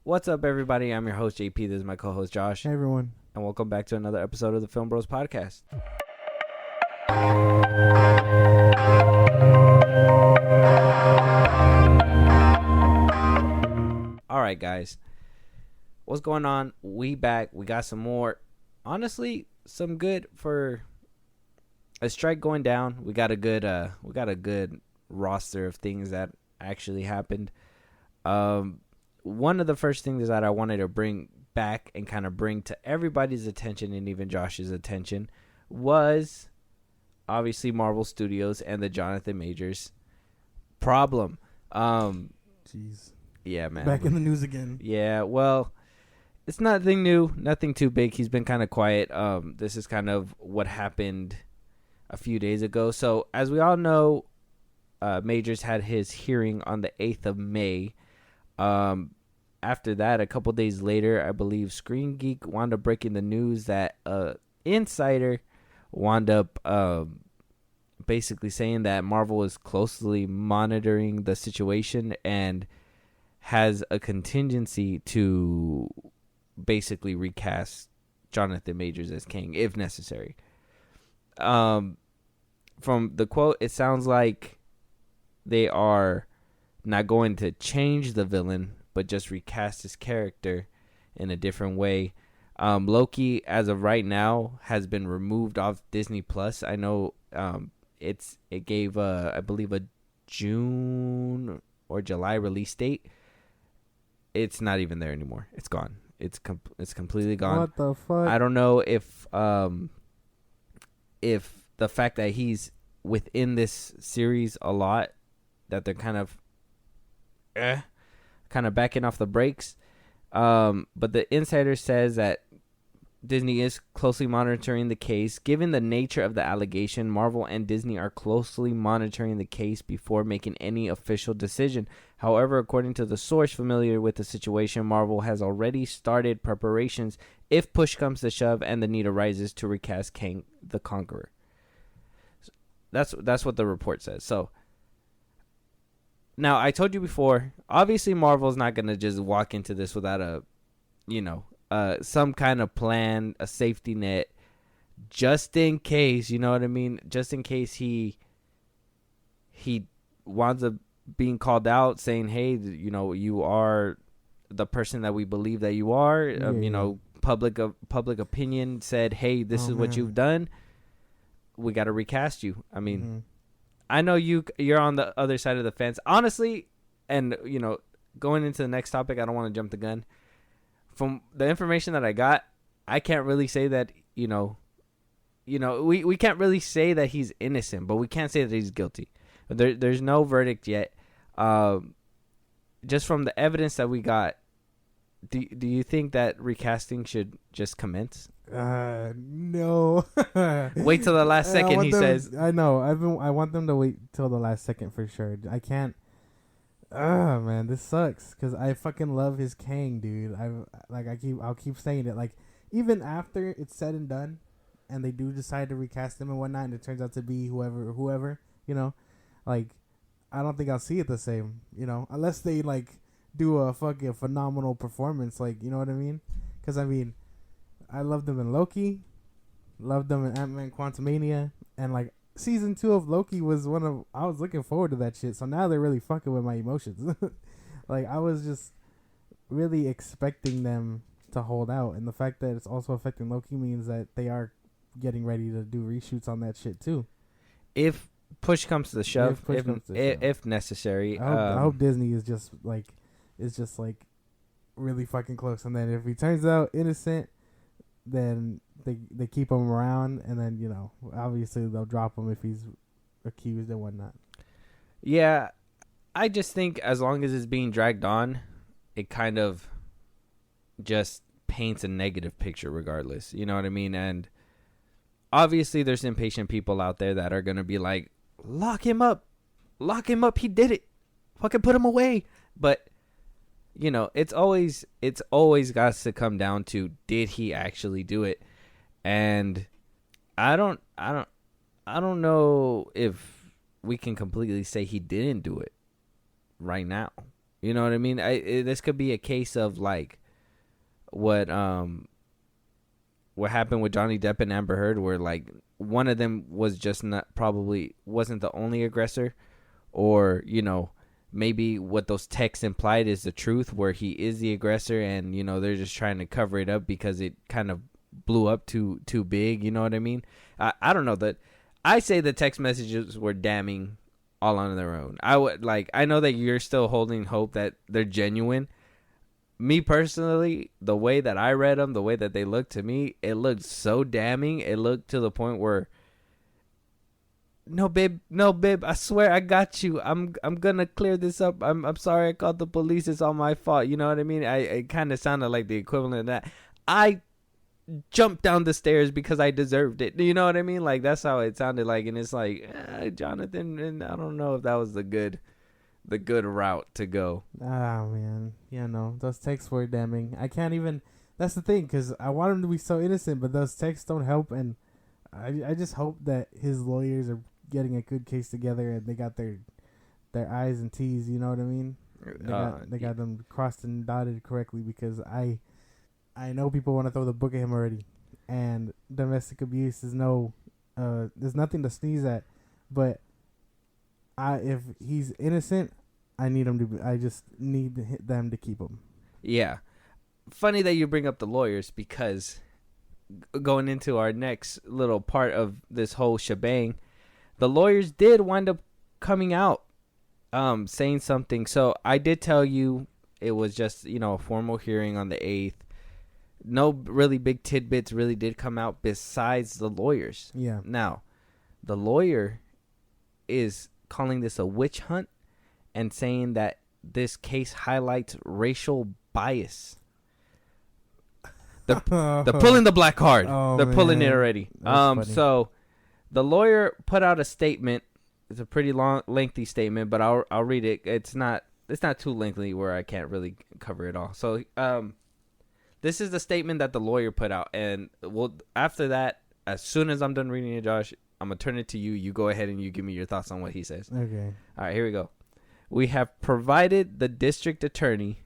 What's up, everybody? I'm your host, JP. This is my co-host, Josh. Hey, everyone. And welcome back to another episode of the FilmBros podcast. All right, guys. What's going on? We back. We got some more. Honestly, some good for a strike going down. We got a good roster of things that actually happened. One of the first things that I wanted to bring back and kind of bring to everybody's attention and even Josh's attention was obviously Marvel Studios and the Jonathan Majors problem. Jeez. Yeah, man. Back in the news again. Yeah, well, it's nothing new, nothing too big. He's been kind of quiet. This is kind of what happened a few days ago. So, as we all know, Majors had his hearing on the 8th of May. After that, a couple days later, I believe Screen Geek wound up breaking the news that insider wound up basically saying that Marvel is closely monitoring the situation and has a contingency to basically recast Jonathan Majors as King if necessary. From the quote, it sounds like they are not going to change the villain, but just recast his character in a different way. Loki, as of right now, has been removed off Disney Plus. I know it gave I believe a June or July release date. It's not even there anymore. It's gone. It's completely gone. What the fuck? I don't know if the fact that he's within this series a lot, that they're kind of backing off the brakes. But the insider says that Disney is closely monitoring the case. Given the nature of the allegation, Marvel and Disney are closely monitoring the case before making any official decision. However, according to the source familiar with the situation, Marvel has already started preparations if push comes to shove and the need arises to recast Kang the Conqueror. That's what the report says. So, now, I told you before, obviously Marvel's not going to just walk into this without some kind of plan, a safety net, just in case, you know what I mean? Just in case he winds up being called out saying, hey, you are the person that we believe that you are. Public opinion said, hey, this is what you've done. We got to recast you. I mean, I know you're on the other side of the fence, honestly, and going into the next topic, I don't want to jump the gun. From the information that I got, I can't really say that we can't really say that he's innocent, but we can't say that he's guilty. There's no verdict yet. Just from the evidence that we got, do you think that recasting should just commence? No. Wait till the last second, he says. I know. I want them to wait till the last second for sure. I can't. Man, this sucks because I fucking love his Kang, dude. I'll keep saying it. Like, even after it's said and done, and they do decide to recast him and whatnot, and it turns out to be whoever, like, I don't think I'll see it the same, unless they like do a fucking phenomenal performance, like, you know what I mean? Because I mean, I loved them in Loki, loved them in Ant-Man Quantumania, and like season 2 of Loki was I was looking forward to that shit. So now they're really fucking with my emotions. Like, I was just really expecting them to hold out, and the fact that it's also affecting Loki means that they are getting ready to do reshoots on that shit too. If push comes to shove, if necessary. I hope Disney is just like really fucking close, and then if he turns out innocent, then they keep him around, and then obviously they'll drop him if he's accused and whatnot. Yeah, I just think as long as it's being dragged on, it kind of just paints a negative picture regardless. You know what I mean? And obviously there's impatient people out there that are going to be like, lock him up, he did it, fucking put him away. But it's always got to come down to, did he actually do it? And I don't know if we can completely say he didn't do it right now. You know what I mean? This could be a case of like what happened with Johnny Depp and Amber Heard, where like one of them was just probably wasn't the only aggressor, or you know, maybe what those texts implied is the truth, where he is the aggressor, and you know they're just trying to cover it up because it kind of blew up too big. You know what I mean? I don't know that. I say the text messages were damning all on their own. I know that you're still holding hope that they're genuine. Me personally, the way that I read them, the way that they looked to me, it looked so damning. It looked to the point where, no babe, I swear I got you. I'm gonna clear this up. I'm sorry I called the police. It's all my fault. You know what I mean? It kind of sounded like the equivalent of that. I jumped down the stairs because I deserved it. You know what I mean? Like that's how it sounded like, and it's like Jonathan, and I don't know if that was the good route to go. Ah, man. Yeah, no. Those texts were damning. I can't even... That's the thing, because I want him to be so innocent, but those texts don't help, and I just hope that his lawyers are getting a good case together and they got their I's and T's, you know what I mean? They got them crossed and dotted correctly, because I know people want to throw the book at him already, and domestic abuse is there's nothing to sneeze at, but if he's innocent, I just need them to keep him. Yeah. Funny that you bring up the lawyers, because going into our next little part of this whole shebang, the lawyers did wind up coming out saying something. So I did tell you it was just, a formal hearing on the 8th. No really big tidbits really did come out besides the lawyers. Yeah. Now, the lawyer is calling this a witch hunt and saying that this case highlights racial bias. They're pulling the black card. Oh, they're pulling it man. already. That's funny. So the lawyer put out a statement. It's a pretty lengthy statement, but I'll read it. It's not too lengthy where I can't really cover it all. So this is the statement that the lawyer put out, and after that, as soon as I'm done reading it, Josh, I'm going to turn it to you. You go ahead and you give me your thoughts on what he says. Okay. All right, here we go. We have provided the district attorney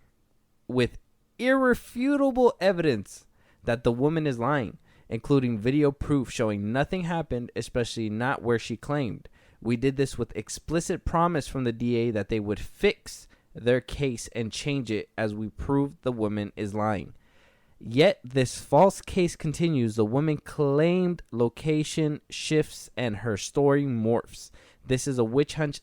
with irrefutable evidence that the woman is lying, including video proof showing nothing happened, especially not where she claimed. We did this with explicit promise from the DA that they would fix their case and change it as we proved the woman is lying. Yet this false case continues. The woman claimed location shifts and her story morphs. This is a witch hunt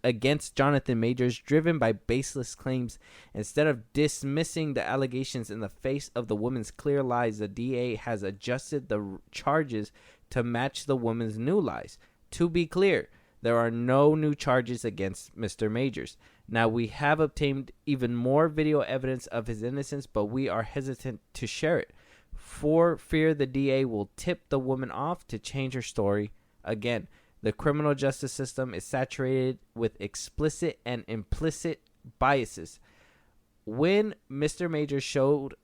against Jonathan Majors, driven by baseless claims. Instead of dismissing the allegations in the face of the woman's clear lies, the DA has adjusted the charges to match the woman's new lies. To be clear, there are no new charges against Mr. Majors. Now, we have obtained even more video evidence of his innocence, but we are hesitant to share it for fear the DA will tip the woman off to change her story again. The criminal justice system is saturated with explicit and implicit biases. When Mr. Majors showed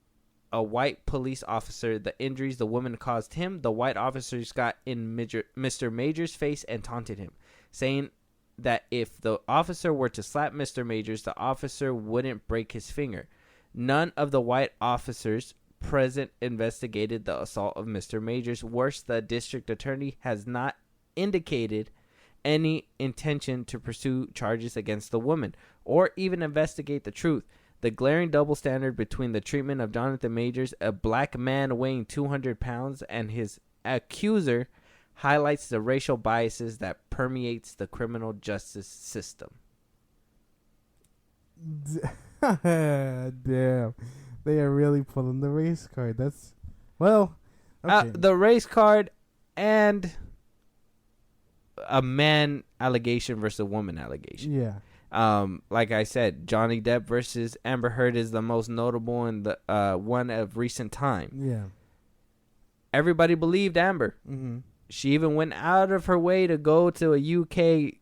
a white police officer the injuries the woman caused him, the white officers got in Mr. Majors' face and taunted him, saying that if the officer were to slap Mr. Majors, the officer wouldn't break his finger. None of the white officers present investigated the assault of Mr. Majors. Worse, the district attorney has not indicated any intention to pursue charges against the woman or even investigate the truth. The glaring double standard between the treatment of Jonathan Majors, a black man weighing 200 pounds, and his accuser highlights the racial biases that permeates the criminal justice system. Damn. They are really pulling the race card. That's... Well... Okay. The race card and a man allegation versus a woman allegation. Yeah. Like I said, Johnny Depp versus Amber Heard is the most notable and the one of recent time. Yeah. Everybody believed Amber. Mm-hmm. She even went out of her way to go to a UK,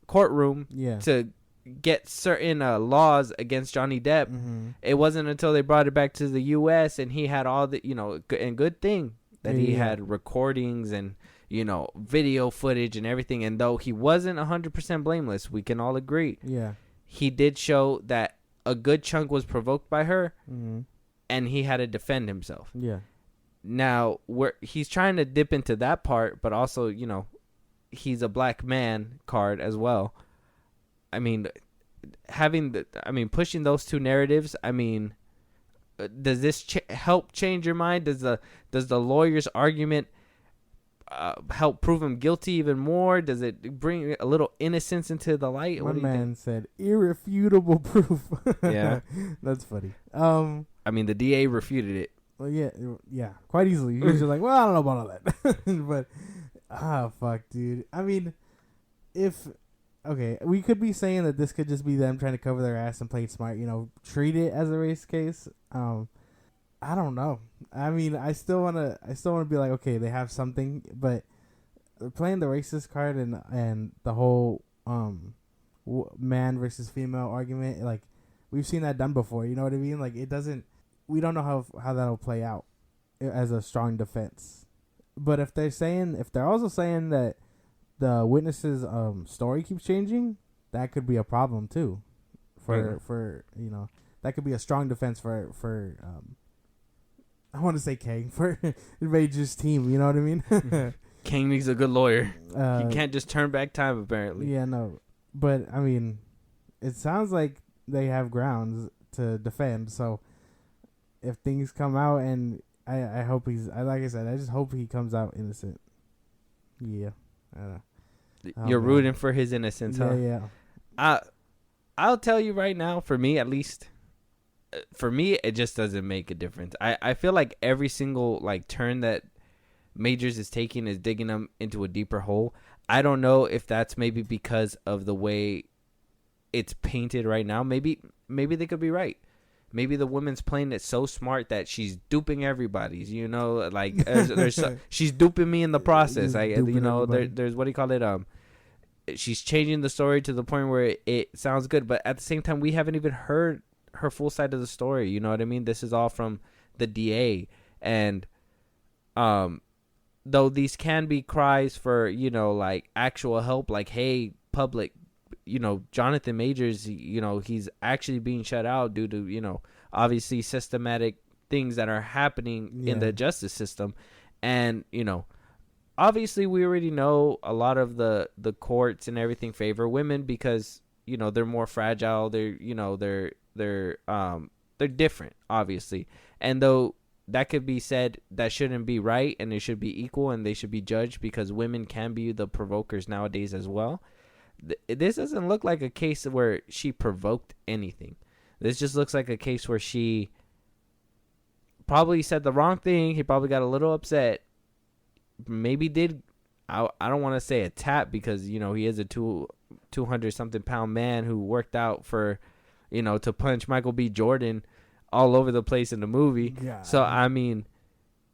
courtroom to get certain laws against Johnny Depp. Mm-hmm. It wasn't until they brought it back to the US and he had all the, and good thing that he had recordings and, video footage and everything. And though he wasn't 100% blameless, we can all agree. Yeah. he did show that a good chunk was provoked by her, and he had to defend himself. Yeah. Now, he's trying to dip into that part, but also, he's a black man card as well. I mean, pushing those two narratives, I mean, does this help change your mind? Does the lawyer's argument help prove him guilty even more? Does it bring a little innocence into the light? My man said irrefutable proof. Yeah. That's funny. I mean, the DA refuted it. Well, yeah, quite easily. He was just like, well, I don't know about all that. But, fuck, dude. I mean, okay, we could be saying that this could just be them trying to cover their ass and play it smart, treat it as a race case. I don't know. I mean, I still wanna be like, okay, they have something, but playing the racist card and the whole man versus female argument, like, we've seen that done before. You know what I mean? Like, we don't know how that'll play out as a strong defense. But if they're also saying that the witness's story keeps changing, that could be a problem too. For that could be a strong defense for I want to say Kang, for Major's team. You know what I mean? Kang needs a good lawyer. He can't just turn back time, apparently. Yeah, no. But I mean, it sounds like they have grounds to defend. So if things come out, and I hope like I said, I just hope he comes out innocent. Yeah. You're rooting for his innocence, huh? Yeah. I'll tell you right now, for me at least, for me, it just doesn't make a difference. I feel like every single turn that Majors is taking is digging him into a deeper hole. I don't know if that's maybe because of the way it's painted right now. Maybe they could be right. Maybe the woman's playing it so smart that she's duping everybody. She's duping me in the process. There's what do you call it? She's changing the story to the point where it sounds good, but at the same time, we haven't even heard her full side of the story. You know what I mean? This is all from the DA, and though these can be cries for actual help, like, hey, public, Jonathan Majors, he's actually being shut out due to, obviously systematic things that are happening in the justice system. And, obviously we already know a lot of the courts and everything favor women because, they're more fragile. They're different, obviously. And though that could be said, that shouldn't be right, and it should be equal, and they should be judged because women can be the provokers nowadays as well. This doesn't look like a case where she provoked anything. This just looks like a case where she probably said the wrong thing. He probably got a little upset. Maybe did, I don't want to say a tap because, he is a 200-something pound man who worked out for, to punch Michael B. Jordan all over the place in the movie. Yeah. So, I mean,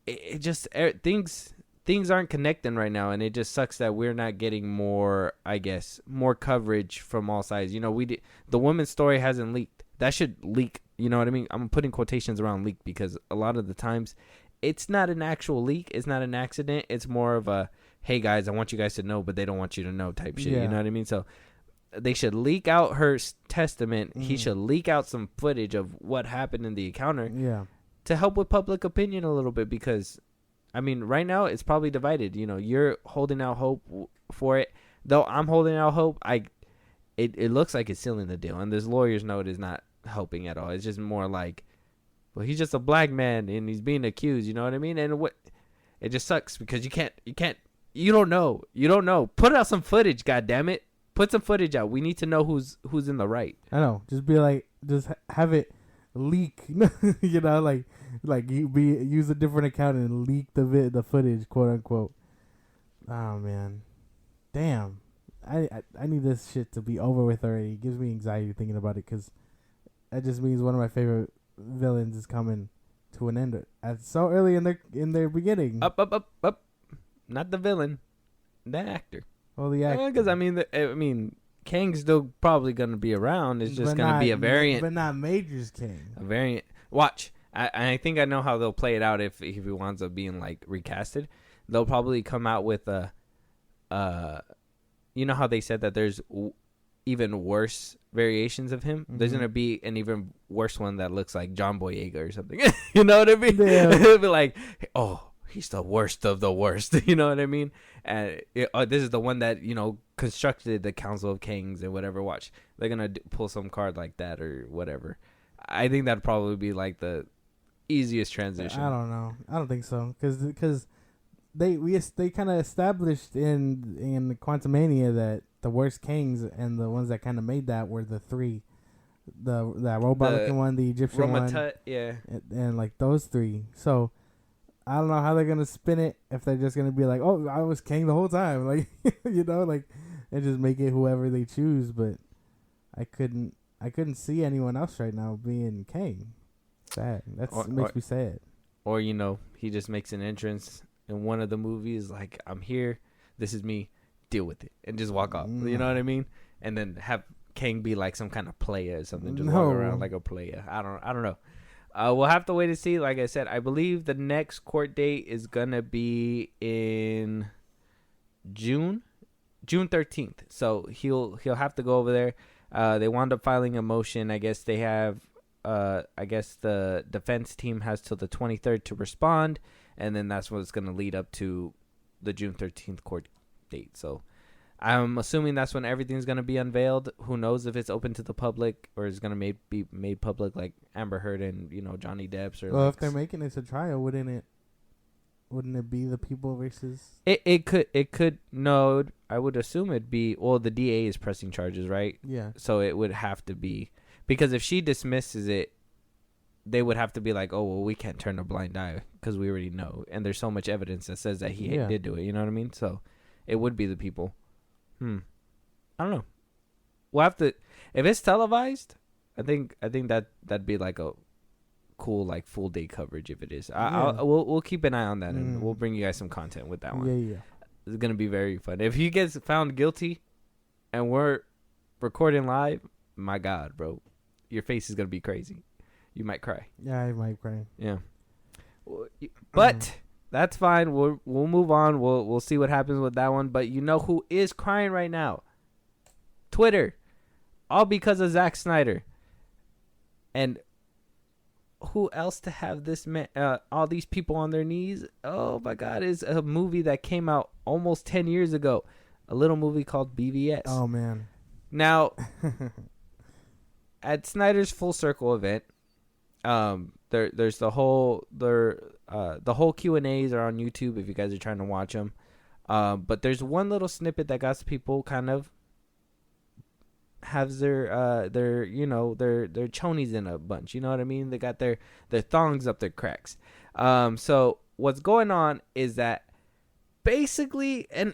it just, things aren't connecting right now, and it just sucks that we're not getting more coverage from all sides. The women's story hasn't leaked. That should leak. You know what I mean? I'm putting quotations around leak because a lot of the times it's not an actual leak. It's not an accident. It's more of a, hey guys, I want you guys to know, but they don't want you to know type shit. Yeah. You know what I mean? So they should leak out her testament. He should leak out some footage of what happened in the encounter. Yeah. To help with public opinion a little bit because, I mean, right now it's probably divided. You're holding out hope for it. Though I'm holding out hope, it looks like it's sealing the deal. And this lawyer's note is not helping at all. It's just more like, well, he's just a black man and he's being accused. You know what I mean? And it just sucks because you don't know. Put out some footage, goddammit. Put some footage out. We need to know who's in the right. I know. Just be like, just have it leak. Use a different account and leak the footage, quote unquote. Oh man, damn. I need this shit to be over with already. It gives me anxiety thinking about it because that just means one of my favorite villains is coming to an end at so early in their beginning. Up. Not the villain, the actor. Well, the actor. Because I mean, Kang's still probably gonna be around. It's just gonna be a variant, but not Major's King. A variant. Watch. I think I know how they'll play it out if he winds up being recasted. They'll probably come out with a. You know how they said that there's even worse variations of him. There's Mhm. gonna be an even worse one that looks like John Boyega or something. You know what I mean? Yeah. It'll be like, oh, he's the worst of the worst. You know what I mean? And this is the one that constructed the Council of Kings and whatever. Watch, they're gonna pull some card like that or whatever. I think that'd probably be like the easiest transition. I don't know. I don't think so because they kind of established in Quantumania that the worst kings and the ones that kind of made that were the three, that robot looking one, the Egyptian one, yeah. and like those three. So I don't know how they're gonna spin it if they're just gonna be like, oh, I was king the whole time, like like, and just make it whoever they choose. But I couldn't see anyone else right now being king. Sad. Makes me sad. Or he just makes an entrance in one of the movies, like, I'm here, this is me, deal with it, and just walk off. You know what I mean? And then have Kang be like some kind of player or something, just walk around like a player. I don't know. We'll have to wait and see. Like I said, I believe the next court date is gonna be in June 13th. So he'll have to go over there. They wound up filing a motion. I guess they have. I guess the defense team has till the 23rd to respond, and then that's what's gonna lead up to the June 13th court date. So I'm assuming that's when everything's going to be unveiled. Who knows if it's open to the public or is going to be made public like Amber Heard and, Johnny Depp's. Or well, if they're making it a trial, wouldn't it be the people versus... It could, no, I would assume it'd be, well, the DA is pressing charges, right? Yeah. So it would have to be, because if she dismisses it, they would have to be like, oh, well, we can't turn a blind eye because we already know. And there's so much evidence that says that he did do it. You know what I mean? So it would be the people. I don't know. We'll have to, if it's televised, I think that'd be like a cool like full day coverage if it is. We'll keep an eye on that and we'll bring you guys some content with that one. Yeah. It's gonna be very fun. If he gets found guilty, and we're recording live, my God, bro, your face is gonna be crazy. You might cry. Yeah, I might cry. Yeah, but. That's fine. We'll move on. We'll see what happens with that one. But you know who is crying right now? Twitter. All because of Zack Snyder. And who else to have this man, all these people on their knees? Oh my God, is a movie that came out almost 10 years ago. A little movie called BVS. Oh man. Now, at Snyder's Full Circle event, there's the whole Q&As are on YouTube if you guys are trying to watch them. But there's one little snippet that got people kind of has their chonies in a bunch. You know what I mean? They got their thongs up their cracks. So what's going on is that basically, and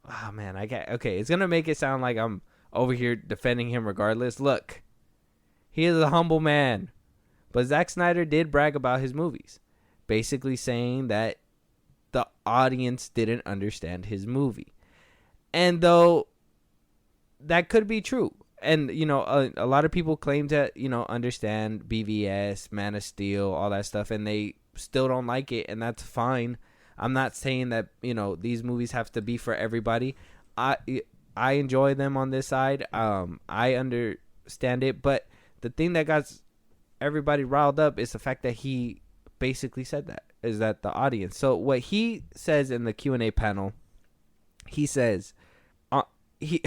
oh man, it's gonna make it sound like I'm over here defending him regardless. Look, he is a humble man. But Zack Snyder did brag about his movies, basically saying that the audience didn't understand his movie. And though that could be true, and, a lot of people claim to, understand BVS, Man of Steel, all that stuff, and they still don't like it, and that's fine. I'm not saying that, these movies have to be for everybody. I enjoy them on this side. I understand it, but the thing that got everybody riled up is the fact that he basically said that, is that the audience. So what he says in the Q&A panel, he says, he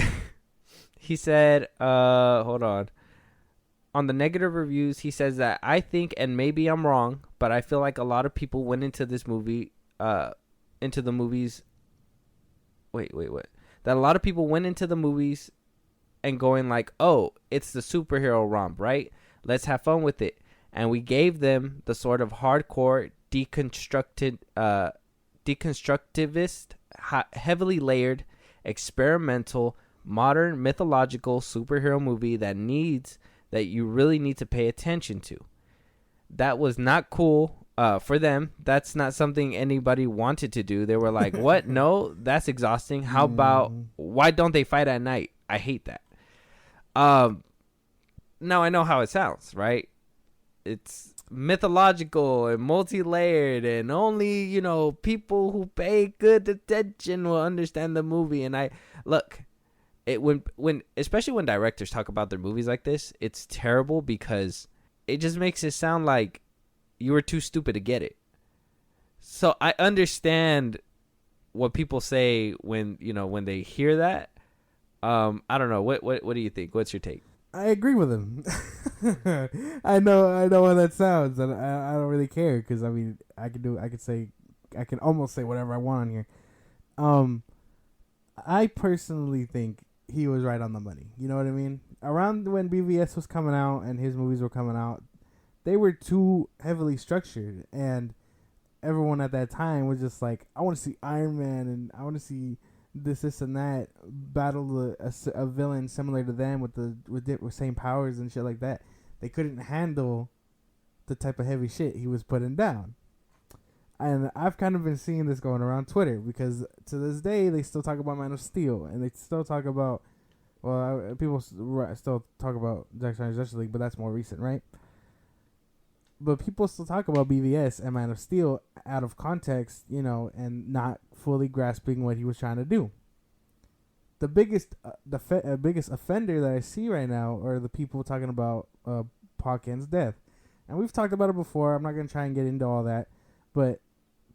said, hold on the negative reviews, he says that I think, and maybe I'm wrong, but I feel like a lot of people went into this movie, that a lot of people went into the movies and going like, oh, it's the superhero romp, right? Let's have fun with it. And we gave them the sort of hardcore, deconstructivist, heavily layered, experimental, modern, mythological superhero movie that you really need to pay attention to. That was not cool for them. That's not something anybody wanted to do. They were like, what? No, that's exhausting. How about, why don't they fight at night? I hate that. Now I know how it sounds, right? It's mythological and multi-layered, and only, people who pay good attention will understand the movie. And when especially when directors talk about their movies like this, it's terrible because it just makes it sound like you were too stupid to get it. So I understand what people say when when they hear that. I don't know. What do you think? What's your take? I agree with him. I know how that sounds, and I don't really care because I mean I can almost say whatever I want on here. I personally think he was right on the money. You know what I mean? Around when BVS was coming out and his movies were coming out, they were too heavily structured, and everyone at that time was just like, I want to see Iron Man and I want to see this and that battle a villain similar to them with same powers and shit like that. They couldn't handle the type of heavy shit he was putting down. And I've kind of been seeing this going around Twitter because to this day they still talk about Man of Steel and they still talk about people still talk about Zack Snyder's Justice League, but that's more recent, right? But people still talk about BVS and Man of Steel out of context, and not fully grasping what he was trying to do. The biggest offender that I see right now are the people talking about Pa Ken's death. And we've talked about it before. I'm not going to try and get into all that. But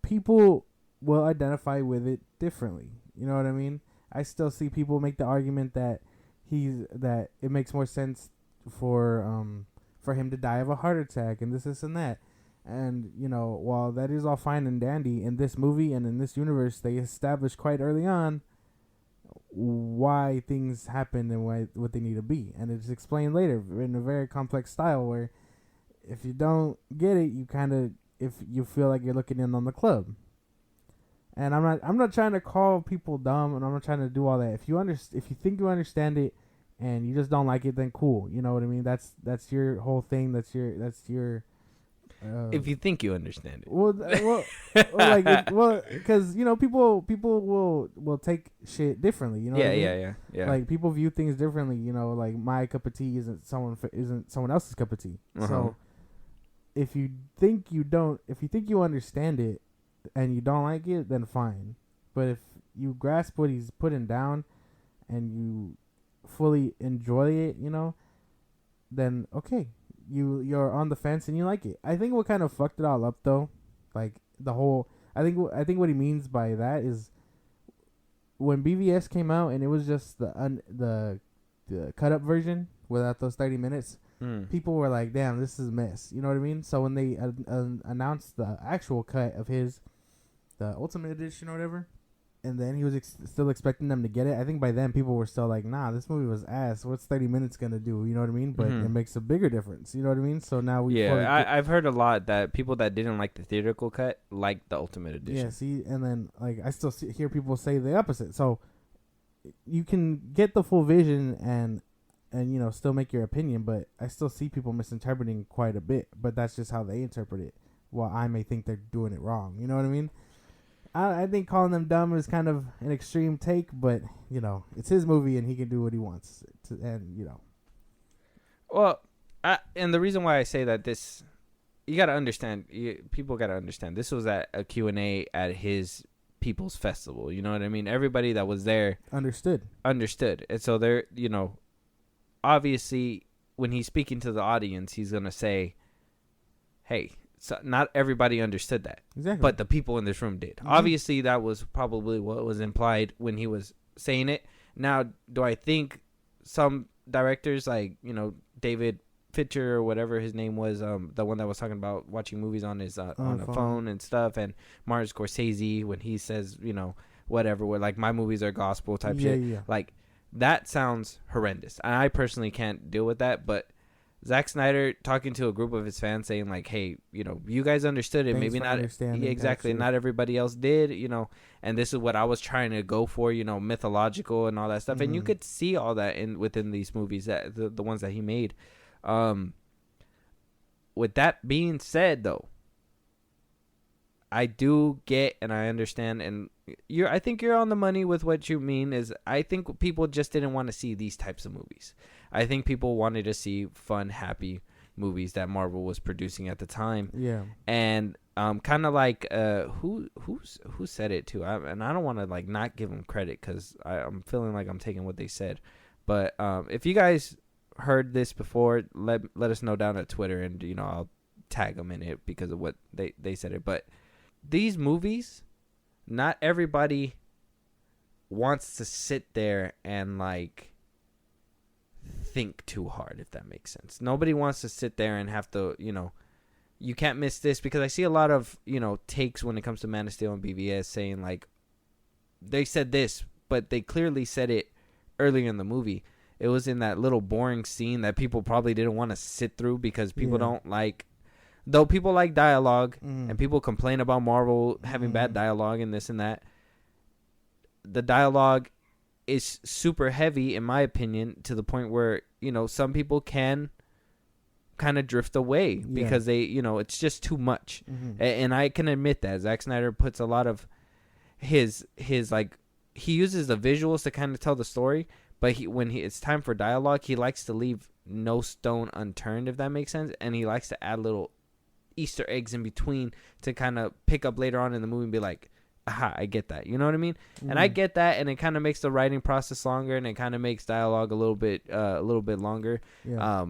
people will identify with it differently. You know what I mean? I still see people make the argument that it makes more sense for him to die of a heart attack and this and that. And, while that is all fine and dandy, in this movie and in this universe, they established quite early on why things happen and what they need to be. And it's explained later in a very complex style where if you don't get it, if you feel like you're looking in on the club. And I'm not trying to call people dumb, and I'm not trying to do all that. If you think you understand it and you just don't like it, then cool. You know what I mean? That's your whole thing. That's your if you think you understand it. Because people will take shit differently. You know? Yeah. Like people view things differently. Like my cup of tea isn't someone else's cup of tea. Uh-huh. So if you think you understand it and you don't like it, then fine. But if you grasp what he's putting down and you fully enjoy it, then okay. You're on the fence and you like it. I think what kind of fucked it all up though, like the whole, I think what he means by that is when BVS came out and it was just the cut up version without those 30 minutes, people were like, damn, this is a mess. You know what I mean? So when they announced the actual cut of the Ultimate Edition or whatever, and then he was still expecting them to get it, I think by then people were still like, nah, this movie was ass. What's 30 minutes going to do? You know what I mean? But it makes a bigger difference. You know what I mean? So now I've heard a lot that people that didn't like the theatrical cut liked the Ultimate Edition. Yeah, see, and then like I still hear people say the opposite. So you can get the full vision and still make your opinion, but I still see people misinterpreting quite a bit. But that's just how they interpret it. While I may think they're doing it wrong. You know what I mean? I think calling them dumb is kind of an extreme take, but it's his movie and he can do what he wants. Well, and the reason why I say that you got to understand. People got to understand. This was at a Q&A at his People's Festival. You know what I mean? Everybody that was there understood, and so they're obviously when he's speaking to the audience, he's gonna say, "Hey." So not everybody understood that, exactly, but the people in this room did. Mm-hmm. Obviously, that was probably what was implied when he was saying it. Now, do I think some directors like David Fincher or whatever his name was, the one that was talking about watching movies on his on a phone and stuff, and Martin Scorsese when he says whatever, where like my movies are gospel type shit, like that sounds horrendous. I personally can't deal with that, but Zack Snyder talking to a group of his fans saying like, hey, you guys understood it. Maybe not exactly. Not everybody else did, and this is what I was trying to go for, mythological and all that stuff. Mm-hmm. And you could see all that within these movies, that the ones that he made. With that being said though, I do get and I understand, and I think you're on the money with what you mean. Is I think people just didn't want to see these types of movies. I think people wanted to see fun, happy, movies that Marvel was producing at the time. Yeah. And kind of like who said it too, and I don't want to like not give them credit because I'm feeling like I'm taking what they said, but if you guys heard this before, let us know down at Twitter, and I'll tag them in it because of what they said it. But these movies, not everybody wants to sit there and like think too hard, if that makes sense. Nobody wants to sit there and have to, you can't miss this, because I see a lot of, takes when it comes to Man of Steel and BVS saying like they said this, but they clearly said it earlier in the movie. It was in that little boring scene that people probably didn't want to sit through because people don't like, though people like dialogue and people complain about Marvel having bad dialogue and this and that. The dialogue is super heavy, in my opinion, to the point where, some people can kind of drift away because they, it's just too much. And I can admit that Zack Snyder puts a lot of his like, he uses the visuals to kind of tell the story, but when it's time for dialogue, he likes to leave no stone unturned, if that makes sense. And he likes to add little Easter eggs in between to kind of pick up later on in the movie and be like, aha, I get that. You know what I mean? And I get that, and it kind of makes the writing process longer, and it kind of makes dialogue a little bit longer. Yeah.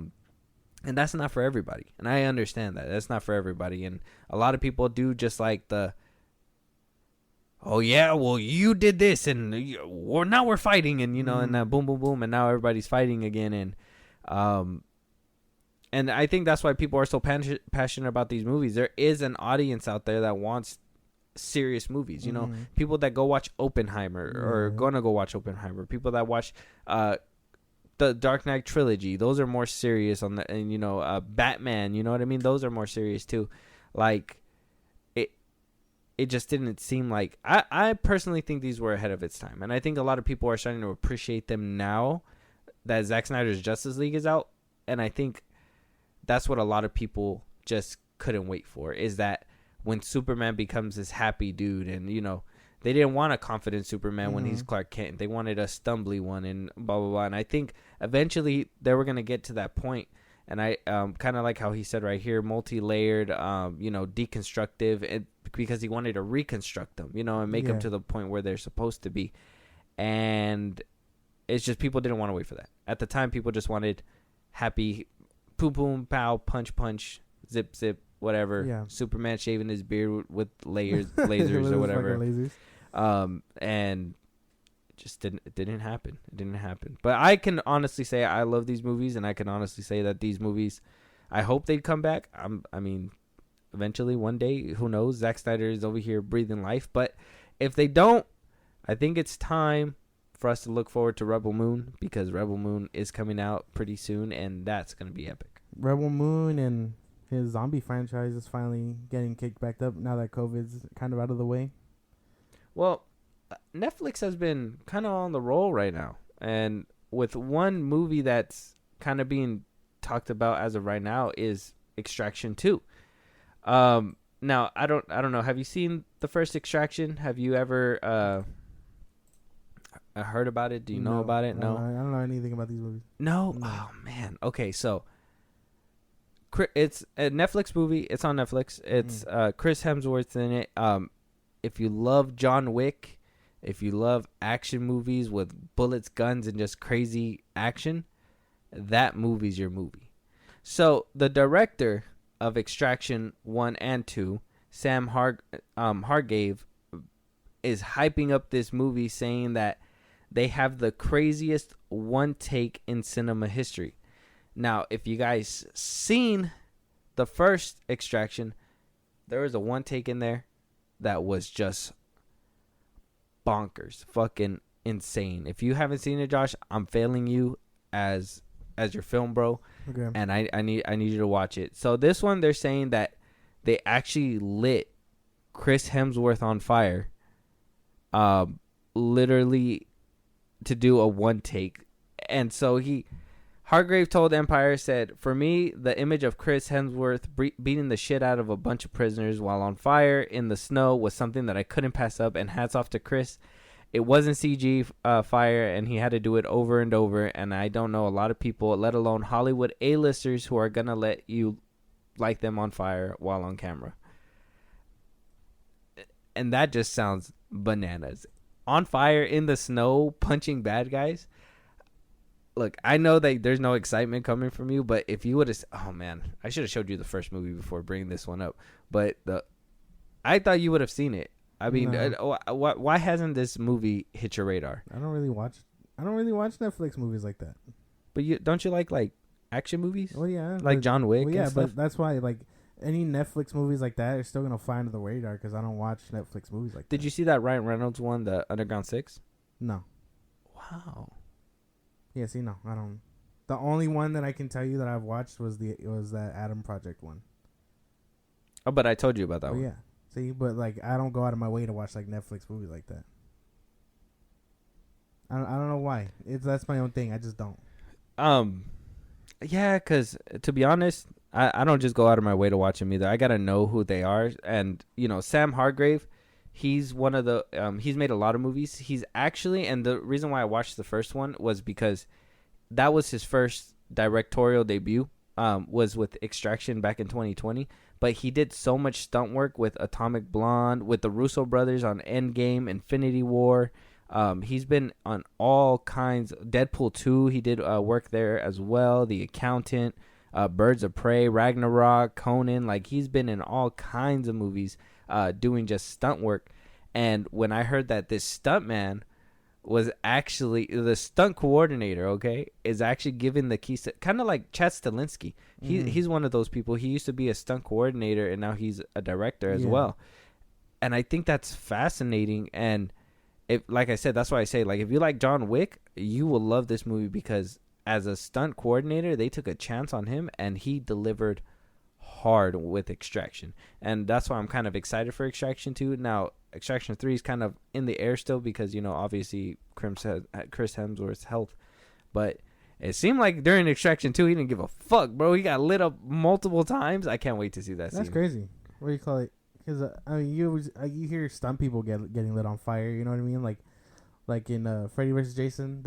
And that's not for everybody, and I understand that. That's not for everybody, and a lot of people do just like the, oh yeah, well you did this, and now we're fighting, and and boom, boom, boom, and now everybody's fighting again, and I think that's why people are so passionate about these movies. There is an audience out there that wants serious movies, people that go watch Oppenheimer or gonna go watch Oppenheimer, people that watch the Dark Knight trilogy, those are more serious on the, and Batman, you know what I mean, those are more serious too. Like it just didn't seem like, I personally think these were ahead of its time, and I think a lot of people are starting to appreciate them now that Zack Snyder's Justice League is out. And I think that's what a lot of people just couldn't wait for, is that when Superman becomes this happy dude, and they didn't want a confident Superman when he's Clark Kent. They wanted a stumbly one, and blah blah blah. And I think eventually they were gonna get to that point. And I kind of like how he said right here, multi-layered, deconstructive, and because he wanted to reconstruct them, and make them to the point where they're supposed to be. And it's just people didn't want to wait for that. At the time, people just wanted happy, boom boom, pow, punch punch, zip zip, whatever. Yeah. Superman shaving his beard with lasers or whatever. And it didn't happen. It didn't happen. But I can honestly say I love these movies, and I can honestly say that these movies, I hope they'd come back. I mean, eventually one day, who knows? Zack Snyder is over here breathing life. But if they don't, I think it's time for us to look forward to Rebel Moon, because Rebel Moon is coming out pretty soon, and that's going to be epic. Rebel Moon and his zombie franchise is finally getting kicked back up now that COVID's kind of out of the way. Well, Netflix has been kind of on the roll right now, and with one movie that's kind of being talked about as of right now is Extraction 2. Now I don't know. Have you seen the first Extraction? Have you ever heard about it? Do you know about it? No, I don't know anything about these movies. No? Oh man. Okay, so it's a Netflix movie. It's on Netflix. It's Chris Hemsworth in it. If you love John Wick, if you love action movies with bullets, guns, and just crazy action, that movie's your movie. So the director of Extraction 1 and 2, Sam Hargrave, is hyping up this movie, saying that they have the craziest one take in cinema history. Now, if you guys seen the first Extraction, there was a one take in there that was just bonkers, fucking insane. If you haven't seen it, Josh, I'm failing you as your film bro. Okay. And I need you to watch it. So this one, they're saying that they actually lit Chris Hemsworth on fire, literally, to do a one take. And so Hargrave told Empire, said, "For me, the image of Chris Hemsworth beating the shit out of a bunch of prisoners while on fire in the snow was something that I couldn't pass up, and hats off to Chris." it wasn't CG fire, and he had to do it over and over. And I don't know a lot of people, let alone Hollywood A-listers, who are gonna let you light them on fire while on camera. And that just sounds bananas. On fire in the snow, punching bad guys. Look, I know that there's no excitement coming from you, but if you would have, oh man, I should have showed you the first movie before bringing this one up. But I thought you would have seen it. I mean, No. why hasn't this movie hit your radar? I don't really watch Netflix movies like that. But don't you like action movies? Well, yeah, Like John Wick. Well, yeah, and stuff? but that's why like any Netflix movies like that are still gonna fly under the radar because I don't watch Netflix movies like that. Did you see that Ryan Reynolds one, the Underground 6? No. Wow. Yeah, see, no, I don't. The only one that I can tell you that I've watched was that Adam Project one. Oh, but I told you about that Oh one. yeah, see, but like I don't go out of my way to watch like Netflix movies like that. I don't know why. That's my own thing. I just don't. Yeah, because to be honest, I don't just go out of my way to watch them either. I gotta know who they are, and Sam Hargrave, he's one of the he's made a lot of movies. He's actually, and the reason why I watched the first one was because that was his first directorial debut. Was with Extraction back in 2020, but he did so much stunt work with Atomic Blonde, with the Russo brothers on Endgame, Infinity War. He's been on all kinds. Deadpool 2, he did work there as well. The Accountant, Birds of Prey, Ragnarok, Conan. Like, he's been in all kinds of movies doing just stunt work. And when I heard that this stuntman was actually the stunt coordinator, okay, is actually given the keys to, kind of like Chad Stahelski. He's one of those people. He used to be a stunt coordinator, and now he's a director as well. And I think that's fascinating. And like I said, that's why I say, like, if you like John Wick, you will love this movie, because as a stunt coordinator, they took a chance on him, and he delivered hard with Extraction. And that's why I'm kind of excited for Extraction 2. Now, Extraction 3 is kind of in the air still because, obviously Chris Hemsworth's health. But it seemed like during Extraction 2, he didn't give a fuck, bro. He got lit up multiple times. I can't wait to see that scene. That's crazy. What do you call it? Because I mean, you hear stunt people getting lit on fire. You know what I mean? Like in Freddy vs. Jason,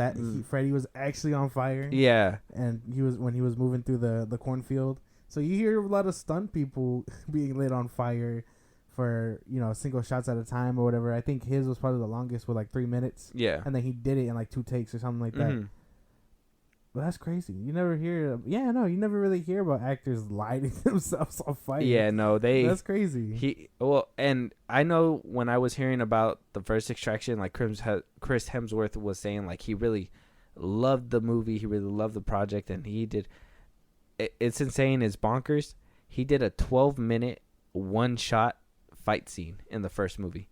Freddy was actually on fire. Yeah, and when he was moving through the cornfield. So you hear a lot of stunt people being lit on fire for single shots at a time or whatever. I think his was probably the longest with like 3 minutes. Yeah, and then he did it in like 2 takes or something like that. But that's crazy. You never you never really hear about actors lighting themselves on fire. Yeah, no, that's crazy. And I know when I was hearing about the first Extraction, like Chris Hemsworth was saying, like, he really loved the movie, he really loved the project, and he did. It's insane, it's bonkers. He did a 12-minute one-shot fight scene in the first movie.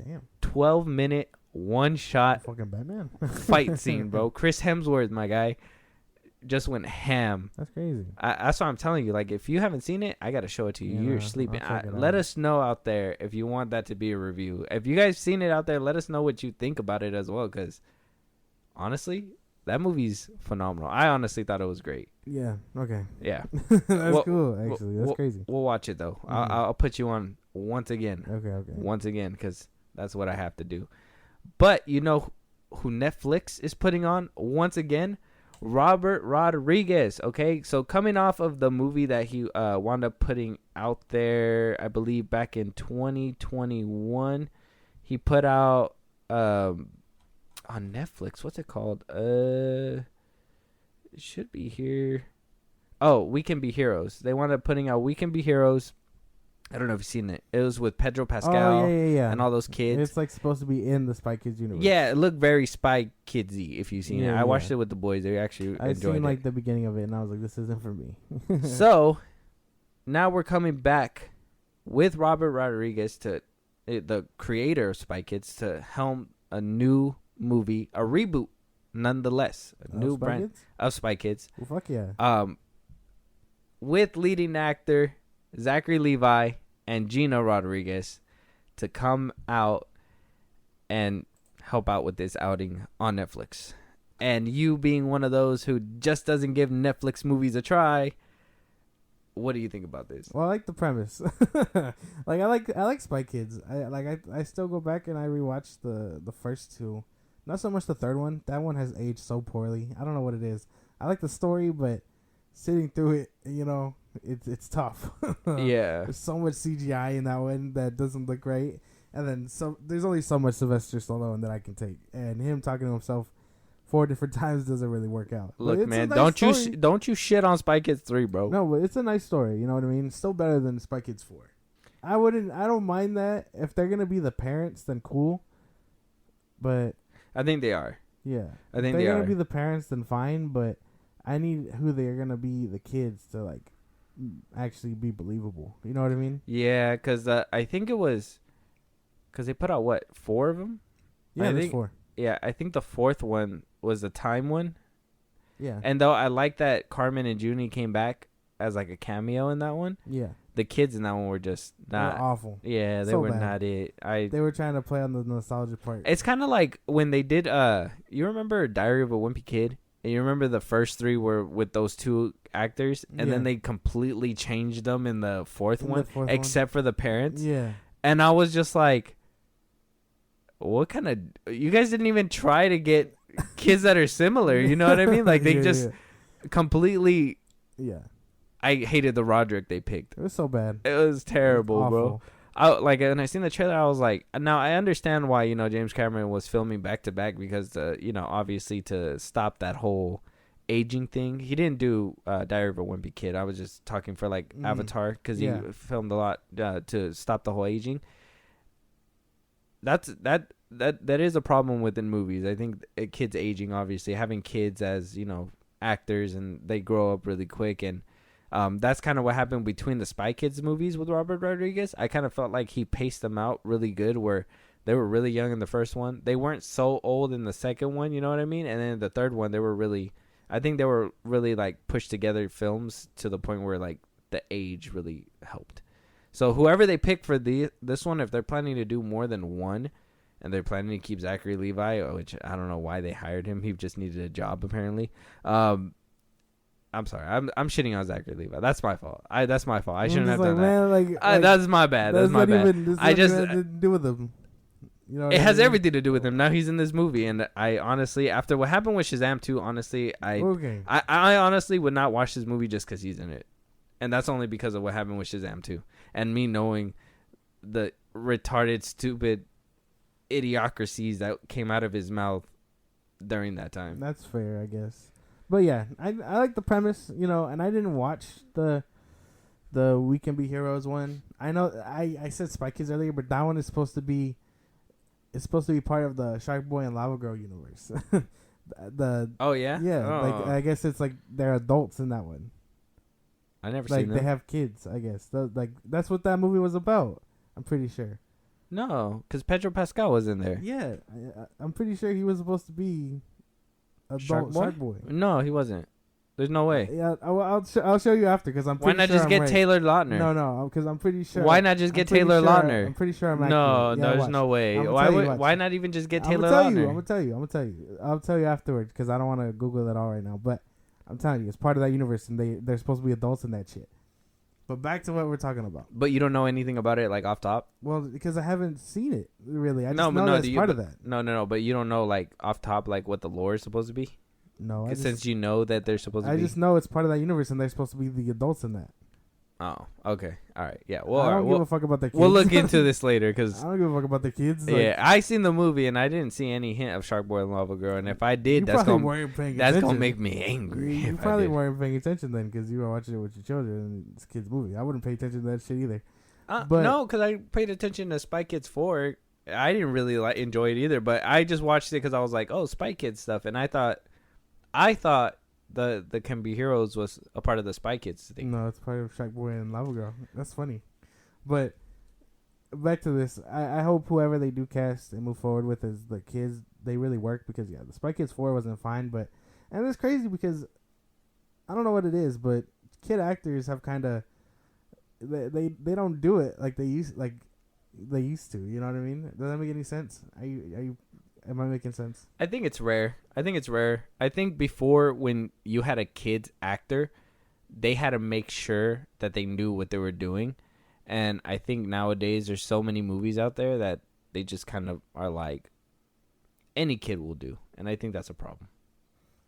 Damn. 12-minute one-shot fucking Batman fight scene, bro. Chris Hemsworth, my guy, just went ham. That's crazy. That's what I'm telling you. Like, if you haven't seen it, I gotta show it to you. You're sleeping. Let us know out there if you want that to be a review. If you guys seen it out there, let us know what you think about it as well. Because honestly, that movie's phenomenal. I honestly thought it was great. Yeah. Okay. Yeah. That's cool. Actually, that's crazy. We'll watch it though. I'll put you on once again. Okay. Once again, because that's what I have to do. But you know who Netflix is putting on once again? Robert Rodriguez. Okay, so coming off of the movie that he wound up putting out there, I believe back in 2021, he put out on Netflix. What's it called? It should be here. Oh, We Can Be Heroes. They wound up putting out We Can Be Heroes. I don't know if you've seen it. It was with Pedro Pascal and all those kids. It's like supposed to be in the Spy Kids universe. Yeah, it looked very Spy Kidsy if you've seen it. I watched it with the boys. They actually enjoyed it. I've seen like the beginning of it, and I was like, this isn't for me. So now we're coming back with Robert Rodriguez, to the creator of Spy Kids, to helm a new movie, a reboot nonetheless. A new brand of Spy Kids. Well, fuck yeah. With leading actor Zachary Levi and Gina Rodriguez to come out and help out with this outing on Netflix. And you being one of those who just doesn't give Netflix movies a try, What do you think about this? Well, I like the premise. Like I like Spy Kids. I still go back and I rewatch the first two. Not so much the third one. That one has aged so poorly. I don't know what it is. I like the story, but sitting through it, it's tough. Yeah. There's so much CGI in that one that doesn't look great, and then there's only so much Sylvester Stallone that I can take, and him talking to himself 4 different times doesn't really work out. Look, man, don't you shit on Spy Kids 3, bro. No, but it's a nice story. You know what I mean? It's still better than Spy Kids 4. I don't mind that. If they're gonna be the parents, then cool. But I think they are. yeah, I think if they're they gonna are. be the parents, then fine. But I need who they're gonna be the kids to like actually be believable. You know what I mean? Yeah, because I think it was because they put out what 4 of them. Yeah, I there's think 4. Yeah, I think the 4th one was the time one. Yeah, And though I like that Carmen and Junie came back as like a cameo in that one, yeah. the kids in that one were just not. They're awful. Yeah, they So were bad. not it. They were trying to play on the nostalgia part. It's kind of like when they did. You remember Diary of a Wimpy Kid? And you remember the first 3 were with those 2 actors, and then they completely changed them in the 4th one, except for the parents. Yeah. And I was just like, what kind of... You guys didn't even try to get kids that are similar, you know what I mean? Like, they completely... Yeah. I hated the Roderick they picked. It was so bad. It was terrible, bro. When I seen the trailer, I was like, now I understand why, James Cameron was filming back to back because, obviously to stop that whole aging thing. He didn't do Diary of a Wimpy Kid. I was just talking for like Avatar because he filmed a lot to stop the whole aging. That is a problem within movies. I think kids aging, obviously having kids as actors, and they grow up really quick, and that's kind of what happened between the Spy Kids movies with Robert Rodriguez. I kind of felt like he paced them out really good, where they were really young in the first one. They weren't so old in the second one, you know what I mean? And then the third one, I think they were really like pushed together films to the point where like the age really helped. So whoever they pick for this one, if they're planning to do more than one, and they're planning to keep Zachary Levi, which I don't know why they hired him. He just needed a job apparently. I'm sorry. I'm shitting on Zachary Levi. That's my fault. That's my fault. I shouldn't have done that. That's my bad. That's my bad. I just to do with him. It has everything to do with him. Now he's in this movie, and I honestly, after what happened with Shazam 2, honestly, I honestly would not watch this movie just because he's in it, and that's only because of what happened with Shazam 2, and me knowing the retarded, stupid idiocracies that came out of his mouth during that time. That's fair, I guess. But yeah, I like the premise, and I didn't watch the We Can Be Heroes one. I know I said Spy Kids earlier, but that one is supposed to be part of the Shark Boy and Lava Girl universe. Oh yeah? Yeah, oh. like I guess it's like they're adults in that one. I never like seen them. They have kids, I guess. That's what that movie was about. I'm pretty sure. No, because Pedro Pascal was in there. Yeah, I'm pretty sure he was supposed to be adult Shark Boy. No, he wasn't. There's no way. Yeah, I'll show you after because I'm pretty sure. Why not just get Taylor Lautner? No, because I'm pretty sure. Why not just get Taylor Lautner? I'm pretty sure I'm No, accurate. there's no way. Why not even just get Taylor Lautner? I'm gonna tell you. I'll tell you afterwards because I don't want to Google it all right now. But I'm telling you, it's part of that universe, and they're supposed to be adults in that shit. But back to what we're talking about. But you don't know anything about it, like off top? Well, because I haven't seen it really. I just know that's part of that. No. But you don't know, like off top, like what the lore is supposed to be. No, since you know that they're supposed to be. I just know it's part of that universe, and they're supposed to be the adults in that. Oh, okay, all right, yeah. Well, I don't give a fuck about the kids. We'll look into this later because I don't give a fuck about the kids. Yeah, I seen the movie and I didn't see any hint of Shark Boy and Lava Girl, and if I did, that's gonna make me angry. You probably weren't paying attention then because you were watching it with your children and it's a kids' movie. I wouldn't pay attention to that shit either. But no, because I paid attention to Spy Kids 4. I didn't really enjoy it either, but I just watched it because I was like, oh, Spy Kids stuff, and I thought the Can Be Heroes was a part of the Spy Kids thing. No, it's part of Shark Boy and Lava Girl. That's funny. But back to this. I hope whoever they do cast and move forward with is the kids. They really work because, yeah, the Spy Kids 4 wasn't fine. And it's crazy because I don't know what it is, but kid actors have kind of... They don't do it like they used to. You know what I mean? Does that make any sense? Am I making sense? I think it's rare. I think before, when you had a kid's actor, they had to make sure that they knew what they were doing. And I think nowadays there's so many movies out there that they just kind of are like, any kid will do. And I think that's a problem.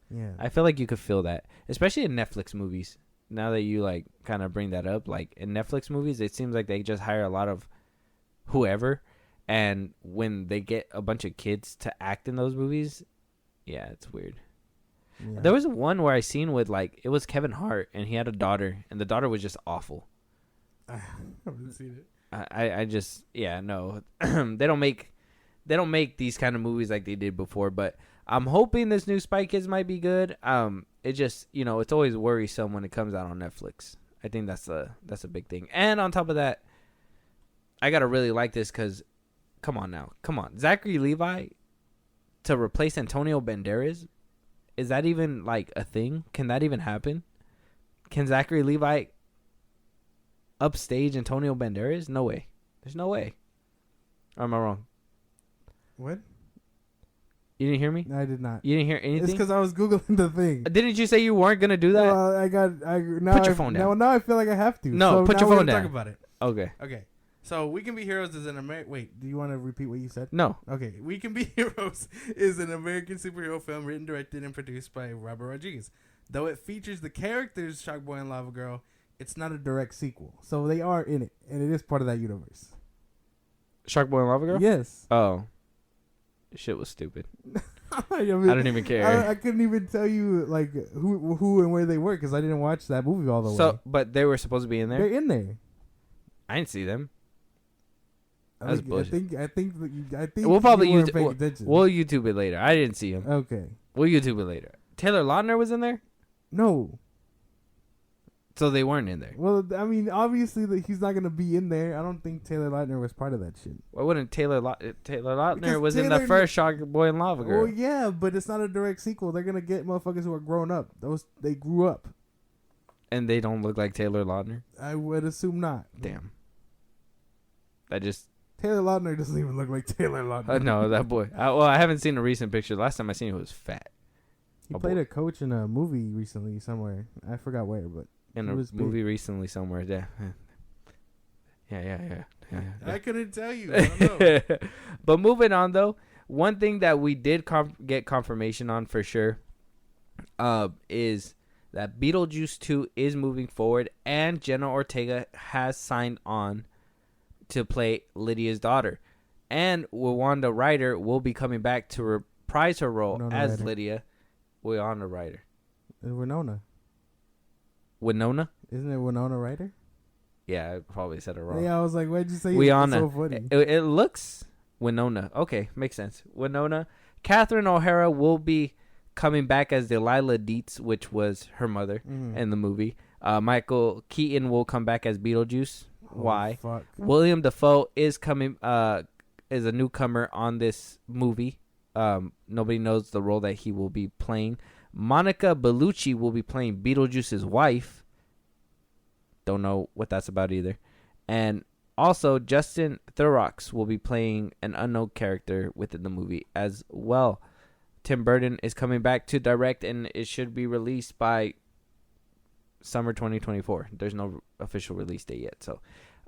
Yeah. I feel like you could feel that, especially in Netflix movies. Now that you like kind of bring that up, like in Netflix movies, it seems like they just hire a lot of whoever, and when they get a bunch of kids to act in those movies, yeah, it's weird. Yeah. There was one where I seen with like it was Kevin Hart, and he had a daughter, and the daughter was just awful. I haven't seen it. I just no, they don't make these kind of movies like they did before, but I'm hoping this new Spy Kids might be good. It just, it's always worrisome when it comes out on Netflix. I think that's a big thing. And on top of that, I gotta really like this because, come on, Zachary Levi to replace Antonio Banderas, is that even like a thing? Can that even happen? Can Zachary Levi upstage Antonio Banderas? No way. There's no way. Or am I wrong? What? You didn't hear me? No, I did not. You didn't hear anything? It's because I was Googling the thing. Didn't you say you weren't going to do that? Put your phone down. Now I feel like I have to. No, so put now your we're phone gonna down. Talk about it. Okay. Okay. So We Can Be Heroes is an American... Wait, do you want to repeat what you said? No. Okay. We Can Be Heroes is an American superhero film written, directed, and produced by Robert Rodriguez. Though it features the characters Shark Boy and Lava Girl, it's not a direct sequel. So they are in it, and it is part of that universe. Shark Boy and Lava Girl? Yes. Oh. Shit was stupid. I mean, I don't even care. I couldn't even tell you like who and where they were because I didn't watch that movie all the way. But they were supposed to be in there? They're in there. I didn't see them. I bullshit. think We'll probably you weren't paying attention. We'll YouTube it later. I didn't see him. Okay. We'll YouTube it later. Taylor Lautner was in there? No. So they weren't in there. Well, I mean, obviously he's not gonna be in there. I don't think Taylor Lautner was part of that shit. Why wouldn't Taylor Lautner Because was in the first Shark Boy and Lava Girl? Oh yeah, but it's not a direct sequel. They're gonna get motherfuckers who are grown up. They grew up. And they don't look like Taylor Lautner? I would assume not. Damn. That just... Taylor Lautner doesn't even look like Taylor Lautner. No, that boy. I haven't seen a recent picture. Last time I seen him, he was fat. He played a coach in a movie recently somewhere. I forgot where, but in a movie recently somewhere. Yeah. I couldn't tell you. I don't know. But moving on, though, one thing that we did get confirmation on for sure is that Beetlejuice 2 is moving forward, and Jenna Ortega has signed on to play Lydia's daughter. And Wanda Ryder will be coming back to reprise her role as Ryder. Lydia. Winona Ryder. Winona. Isn't it Winona Ryder? Yeah, I probably said it wrong. Yeah, I was like, why'd you say Winona. It's so funny? It looks Winona. Okay, makes sense. Winona. Catherine O'Hara will be coming back as Delilah Dietz, which was her mother in the movie. Michael Keaton will come back as Beetlejuice. Why? Fuck. William Dafoe is coming. Is a newcomer on this movie. Nobody knows the role that he will be playing. Monica Bellucci will be playing Beetlejuice's wife. Don't know what that's about either. And also, Justin Theroux will be playing an unknown character within the movie as well. Tim Burton is coming back to direct, and it should be released by summer 2024. There's no official release date yet.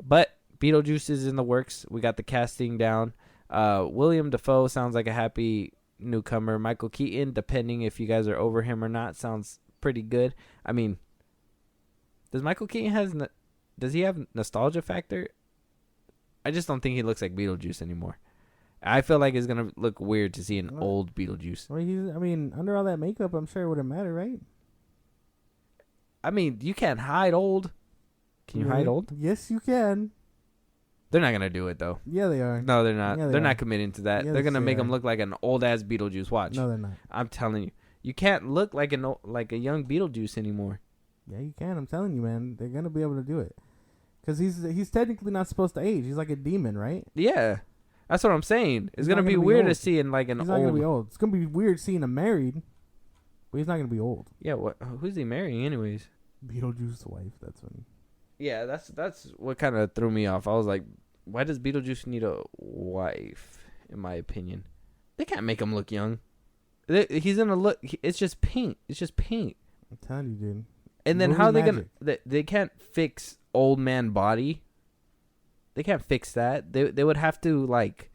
But Beetlejuice is in the works. We got the casting down. William Dafoe sounds like a happy newcomer. Michael Keaton, depending if you guys are over him or not, sounds pretty good. I mean, does Michael Keaton does he have nostalgia factor? I just don't think he looks like Beetlejuice anymore. I feel like it's gonna look weird to see an old Beetlejuice. Well, under all that makeup, I'm sure it wouldn't matter, right? I mean, you can't hide old. Can you hide old? Yes, you can. They're not gonna do it though. Yeah, they are. No, they're not. Yeah, they're not committing to that. Yeah, they're gonna make they him are. look like an old ass Beetlejuice. Watch. No, they're not. I'm telling you, you can't look like a young Beetlejuice anymore. Yeah, you can. I'm telling you, man. They're gonna be able to do it. Cause he's technically not supposed to age. He's like a demon, right? Yeah, that's what I'm saying. It's He's gonna not be gonna be weird to old. see in like an He's old. not gonna be old. It's gonna be weird seeing him married, but he's not gonna be old. Yeah. What? Who's he marrying, anyways? Beetlejuice's wife. That's funny. Yeah, that's what kind of threw me off. I was like, why does Beetlejuice need a wife? In my opinion, they can't make him look young. He's gonna look. It's just paint. It's just paint. I'm telling you, dude. And then Movie how are they magic. gonna? They can't fix old man body. They can't fix that. They would have to like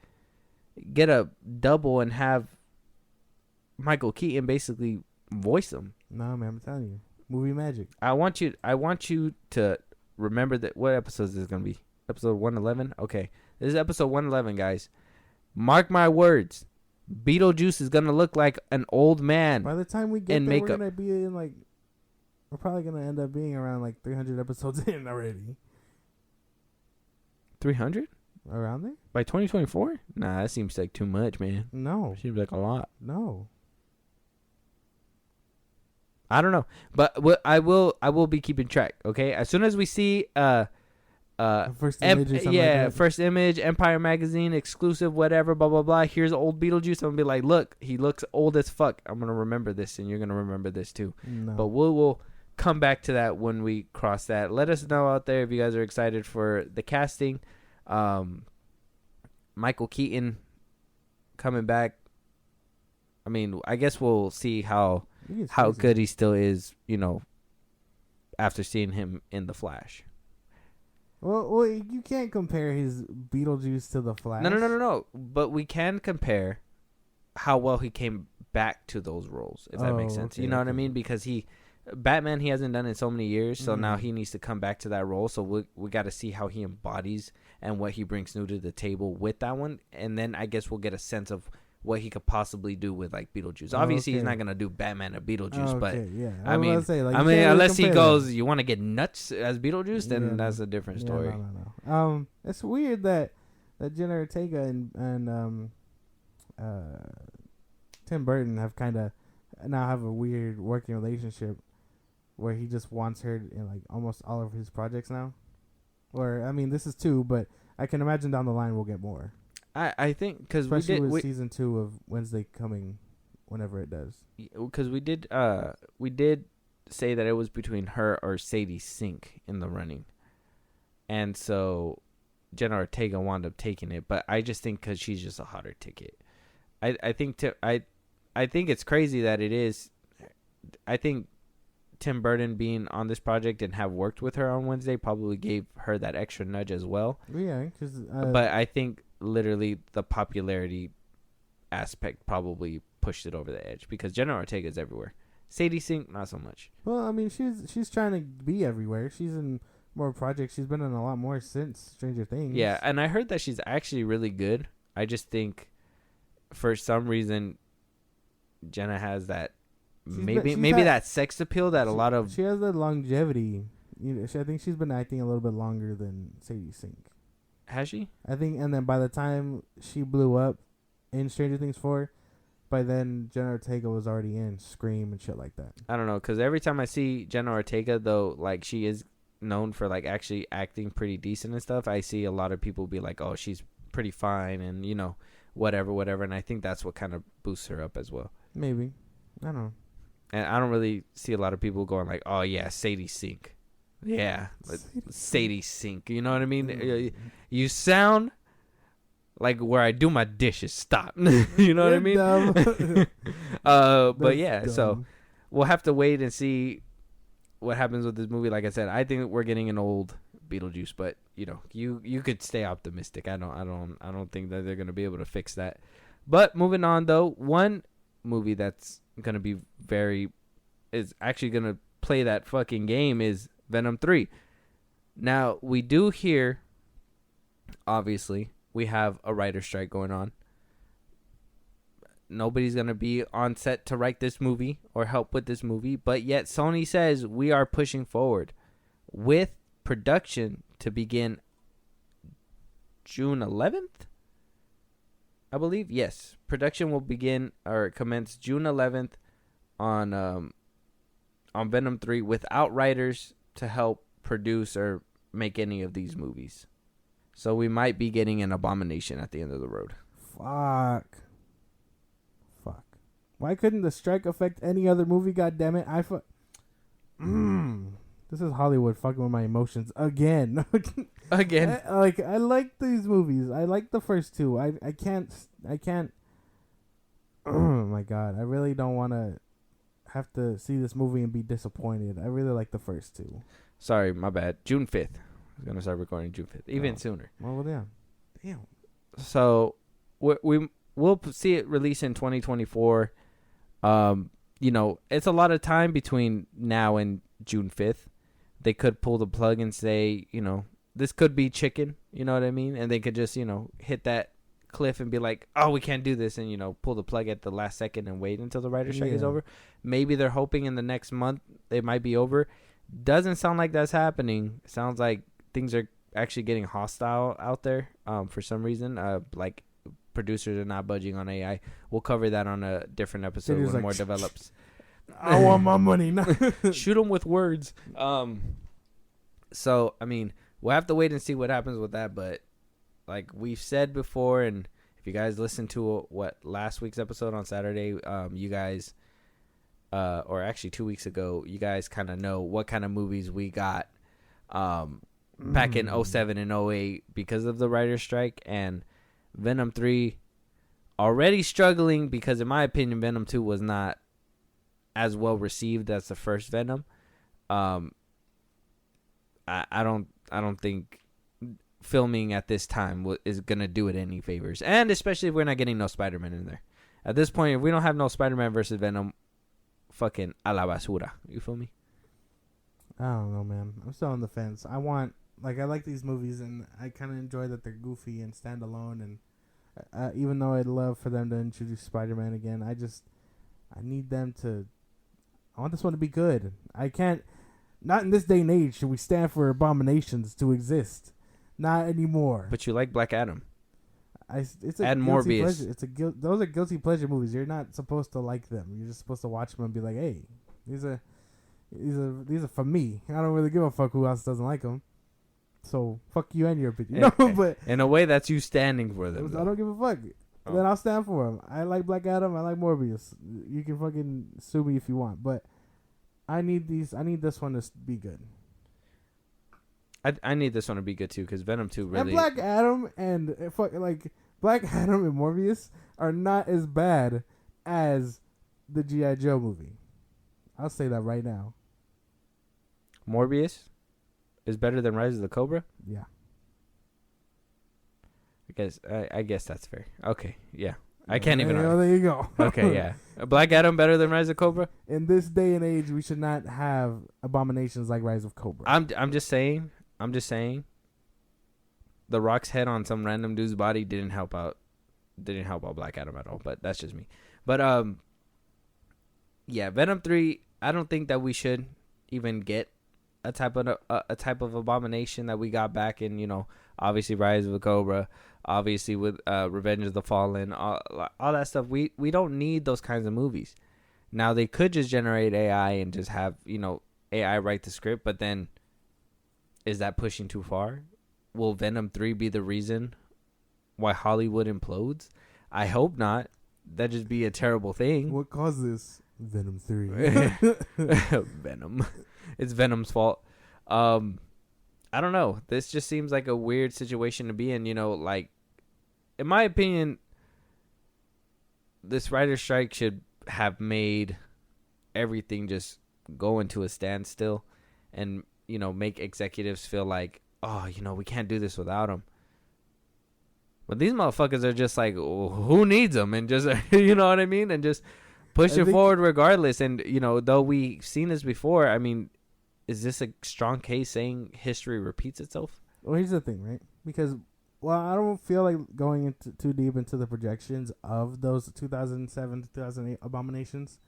get a double and have Michael Keaton basically voice him. No, man, I'm telling you, movie magic. I want you to remember that. What episode is this gonna be? Episode 111. Okay, this is episode 111, guys. Mark my words. Beetlejuice is gonna look like an old man. By the time we get in there, makeup. we're gonna be in like, we're probably gonna end up being around like 300 episodes in already. 300 Around there? by 2024? Nah, that seems like too much, man. No, Seems like a lot. no. I don't know, but I will be keeping track. Okay, as soon as we see First image or something like that. first image, Empire Magazine exclusive, whatever, blah blah blah. Here's old Beetlejuice. I'm gonna be like, look, he looks old as fuck. I'm gonna remember this, and you're gonna remember this too. No. But we'll come back to that when we cross that. Let us know out there if you guys are excited for the casting. Michael Keaton coming back. I mean, I guess we'll see how good he still is, after seeing him in The Flash. Well, you can't compare his Beetlejuice to the Flash. No. But we can compare how well he came back to those roles, if that makes sense. Okay, You know what I mean? Because Batman, he hasn't done it in so many years, so now he needs to come back to that role. So we got to see how he embodies and what he brings new to the table with that one. And then I guess we'll get a sense of what he could possibly do with like Beetlejuice. Obviously, he's not gonna do Batman and Beetlejuice, but yeah. I mean, unless he goes, you want to get nuts as Beetlejuice, then that's a different story. No. It's weird that Jenna Ortega and Tim Burton have kind of now have a weird working relationship where he just wants her in like almost all of his projects now. Or I mean, this is 2, but I can imagine down the line we'll get more. I think because especially with season 2 of Wednesday coming, whenever it does. Because we did say that it was between her or Sadie Sink in the running, and so Jenna Ortega wound up taking it. But I just think because she's just a hotter ticket. I think it's crazy that it is. I think Tim Burton being on this project and have worked with her on Wednesday probably gave her that extra nudge as well. Yeah, because but I think literally the popularity aspect probably pushed it over the edge because Jenna Ortega is everywhere. Sadie Sink, not so much. Well, I mean, she's trying to be everywhere. She's in more projects. She's been in a lot more since Stranger Things. Yeah, and I heard that she's actually really good. I just think for some reason Jenna has that maybe that sex appeal that a lot of... She has that longevity. I think she's been acting a little bit longer than Sadie Sink. Has she? I think, and then by the time she blew up in Stranger Things 4, by then Jenna Ortega was already in Scream and shit like that. I don't know, because every time I see Jenna Ortega, though, like she is known for like actually acting pretty decent and stuff, I see a lot of people be like, oh, she's pretty fine and, whatever. And I think that's what kind of boosts her up as well. Maybe. I don't know. And I don't really see a lot of people going like, oh, yeah, Sadie Sink. Yeah, Sadie Sink. You know what I mean? You sound like where I do my dishes. Stop. You know what I mean? But yeah, dumb. So we'll have to wait and see what happens with this movie. Like I said, I think we're getting an old Beetlejuice, but you could stay optimistic. I don't think that they're gonna be able to fix that. But moving on though, one movie that's gonna be is actually gonna play that fucking game is Venom 3. Now, we do hear, obviously, we have a writer's strike going on. Nobody's going to be on set to write this movie or help with this movie, but yet Sony says we are pushing forward with production to begin June 11th, I believe. Yes, production will begin or commence June 11th on Venom 3 without writers to help produce or make any of these movies. So we might be getting an Abomination at the end of the road. Fuck. Why couldn't the strike affect any other movie? God damn it! This is Hollywood fucking with my emotions again. Again. I like these movies. I like the first 2. I can't. Oh my god! I really don't want to. have to see this movie and be disappointed. I really like the first two. Sorry, my bad. June 5th. I was going to start recording June 5th. Even sooner. Well, yeah. Damn. So, we'll see it release in 2024. You know, it's a lot of time between now and June 5th. They could pull the plug and say, you know, this could be chicken. You know what I mean? And they could just, you know, hit that cliff and be like, oh, we can't do this. And, you know, pull the plug at the last second and wait until the writer's strike is over. Maybe they're hoping in the next month it might be over. Doesn't sound like that's happening. Sounds like things are actually getting hostile out there for some reason. Like producers are not budging on AI. We'll cover that on a different episode when more develops. I want my money now. Shoot them with words. So, I mean, we'll have to wait and see what happens with that. But like we've said before, and if you guys listened to last week's episode on Saturday, you guys, or actually 2 weeks ago, you guys kind of know what kind of movies we got back in 07 and 08 because of the writer's strike. And Venom 3 already struggling because, in my opinion, Venom 2 was not as well received as the first Venom. I don't think filming at this time is gonna do it any favors, and especially if we're not getting no Spider-Man in there. At this point, if we don't have no Spider-Man versus Venom, fucking a la basura. You feel me? I don't know, man. I'm still on the fence. I like these movies, and I kind of enjoy that they're goofy and standalone, and even though I'd love for them to introduce Spider-Man again, I need them to. I want this one to be good. I can't. Not in this day and age should we stand for abominations to exist. Not anymore. But you like Black Adam. It's a and guilty Morbius. pleasure. Those are guilty pleasure movies. You're not supposed to like them. You're just supposed to watch them and be like, hey, these are for me. I don't really give a fuck who else doesn't like them. So fuck you and your opinion. No, but in a way, that's you standing for them. I don't give a fuck. Oh. Then I'll stand for them. I like Black Adam. I like Morbius. You can fucking sue me if you want, but I need this one to be good. I need this one to be good too, because Venom 2 really. And Black Adam and Black Adam and Morbius are not as bad as the G.I. Joe movie. I'll say that right now. Morbius is better than Rise of the Cobra? Yeah. I guess that's fair. Okay, yeah. I can't even. There you go. Okay, yeah. Black Adam better than Rise of Cobra? In this day and age, we should not have abominations like Rise of Cobra. I'm just saying. The Rock's head on some random dude's body didn't help out Black Adam at all. But that's just me. But yeah, Venom 3. I don't think that we should even get a type of abomination that we got back in, obviously Rise of the Cobra, obviously with Revenge of the Fallen, all that stuff. We don't need those kinds of movies. Now they could just generate AI and just have AI write the script, but then is that pushing too far? Will Venom 3 be the reason why Hollywood implodes? I hope not. That'd just be a terrible thing. What caused this? Venom 3. Venom. It's Venom's fault. I don't know. This just seems like a weird situation to be in. Like, in my opinion, this writer's strike should have made everything just go into a standstill and, make executives feel like, oh, we can't do this without them. But these motherfuckers are just like, who needs them? And just, you know what I mean? And just push it forward regardless. And, though we've seen this before, I mean, is this a strong case saying history repeats itself? Well, here's the thing, right? Because, I don't feel like going into too deep into the projections of those 2007 to 2008 abominations.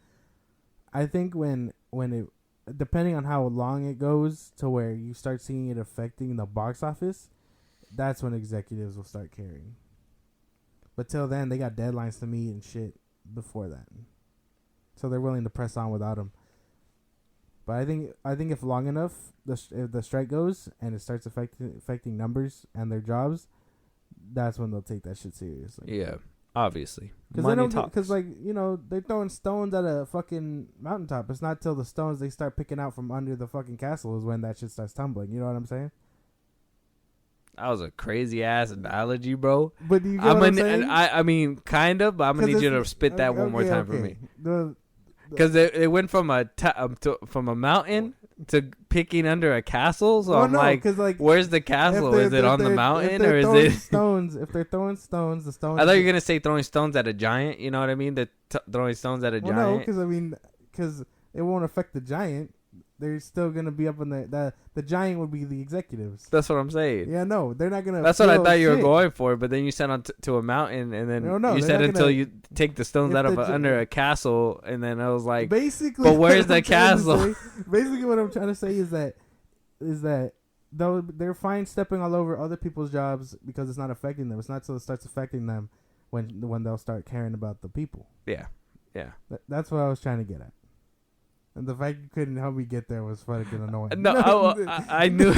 I think when it, depending on how long it goes to where you start seeing it affecting the box office, that's when executives will start caring. But till then, they got deadlines to meet and shit before that. So they're willing to press on without them. But I think if long enough if the strike goes and it starts affecting numbers and their jobs, that's when they'll take that shit seriously. Yeah, obviously. Because they're throwing stones at a fucking mountaintop. It's not till the stones they start picking out from under the fucking castle is when that shit starts tumbling. You know what I'm saying? That was a crazy ass analogy, bro. But do you get what I'm saying? I mean, kind of, but I'm gonna need you to spit that one more time for me. Because it went from from a mountain to picking under a castle. So I'm like, where's the castle? Is it on the mountain or is it stones? If they're throwing stones, the stones. I thought you were gonna say throwing stones at a giant. You know what I mean? Throwing stones at a giant. No, because it won't affect the giant. They're still gonna be up in the giant would be the executives. That's what I'm saying. Yeah, no, they're not gonna. That's what I thought you were going for, but then you said on to a mountain, and then you said until you take the stones out of under a castle, and then I was like, basically. But where's the castle? Basically, what I'm trying to say is that though they're fine stepping all over other people's jobs because it's not affecting them. It's not till it starts affecting them when they'll start caring about the people. Yeah. That's what I was trying to get at. And the fact you couldn't help me get there was fucking annoying. No, I knew.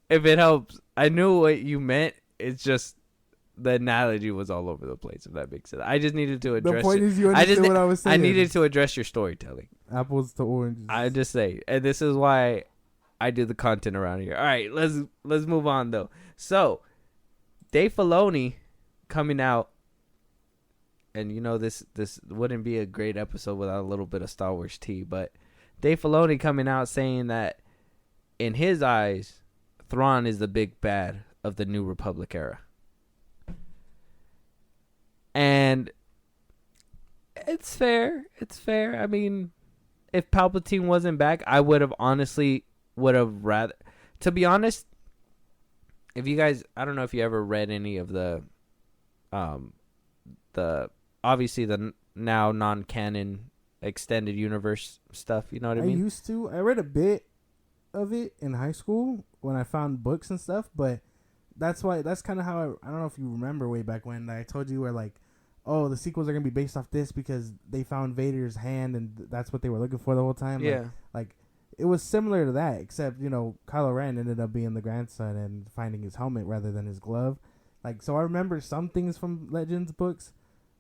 If it helps, I knew what you meant. It's just the analogy was all over the place. If that makes sense, I just needed to address. The point is, you understood what I was saying. I needed to address your storytelling. Apples to oranges. I just say, and this is why I do the content around here. All right, let's move on though. So, Dave Filoni coming out. And this wouldn't be a great episode without a little bit of Star Wars tea. But Dave Filoni coming out saying that in his eyes, Thrawn is the big bad of the New Republic era. And it's fair. It's fair. I mean, if Palpatine wasn't back, I would have rather. To be honest, if you guys, I don't know if you ever read any of the obviously the now non-canon extended universe stuff, you know what I mean? I used to. I read a bit of it in high school when I found books and stuff, but that's kind of how I don't know if you remember way back when I told you where like, oh, the sequels are going to be based off this because they found Vader's hand and that's what they were looking for the whole time. Yeah. Like it was similar to that, except, Kylo Ren ended up being the grandson and finding his helmet rather than his glove. Like, so I remember some things from Legends books,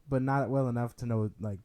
but not well enough to know, like,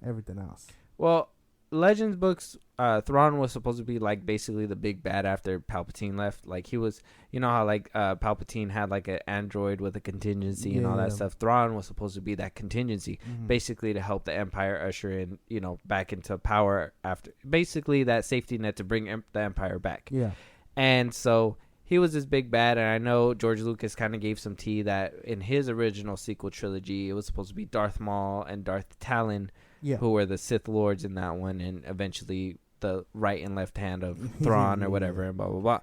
everything else. Well, Legends books, Thrawn was supposed to be, like, basically the big bad after Palpatine left. Like, he was, how, like, Palpatine had, like, an android with a contingency and all that stuff. Thrawn was supposed to be that contingency, basically to help the Empire usher in, back into power after, basically that safety net to bring the Empire back. Yeah. And so he was this big bad, and I know George Lucas kind of gave some tea that in his original sequel trilogy, it was supposed to be Darth Maul and Darth Talon, who were the Sith Lords in that one, and eventually the right and left hand of Thrawn or whatever, and blah, blah, blah.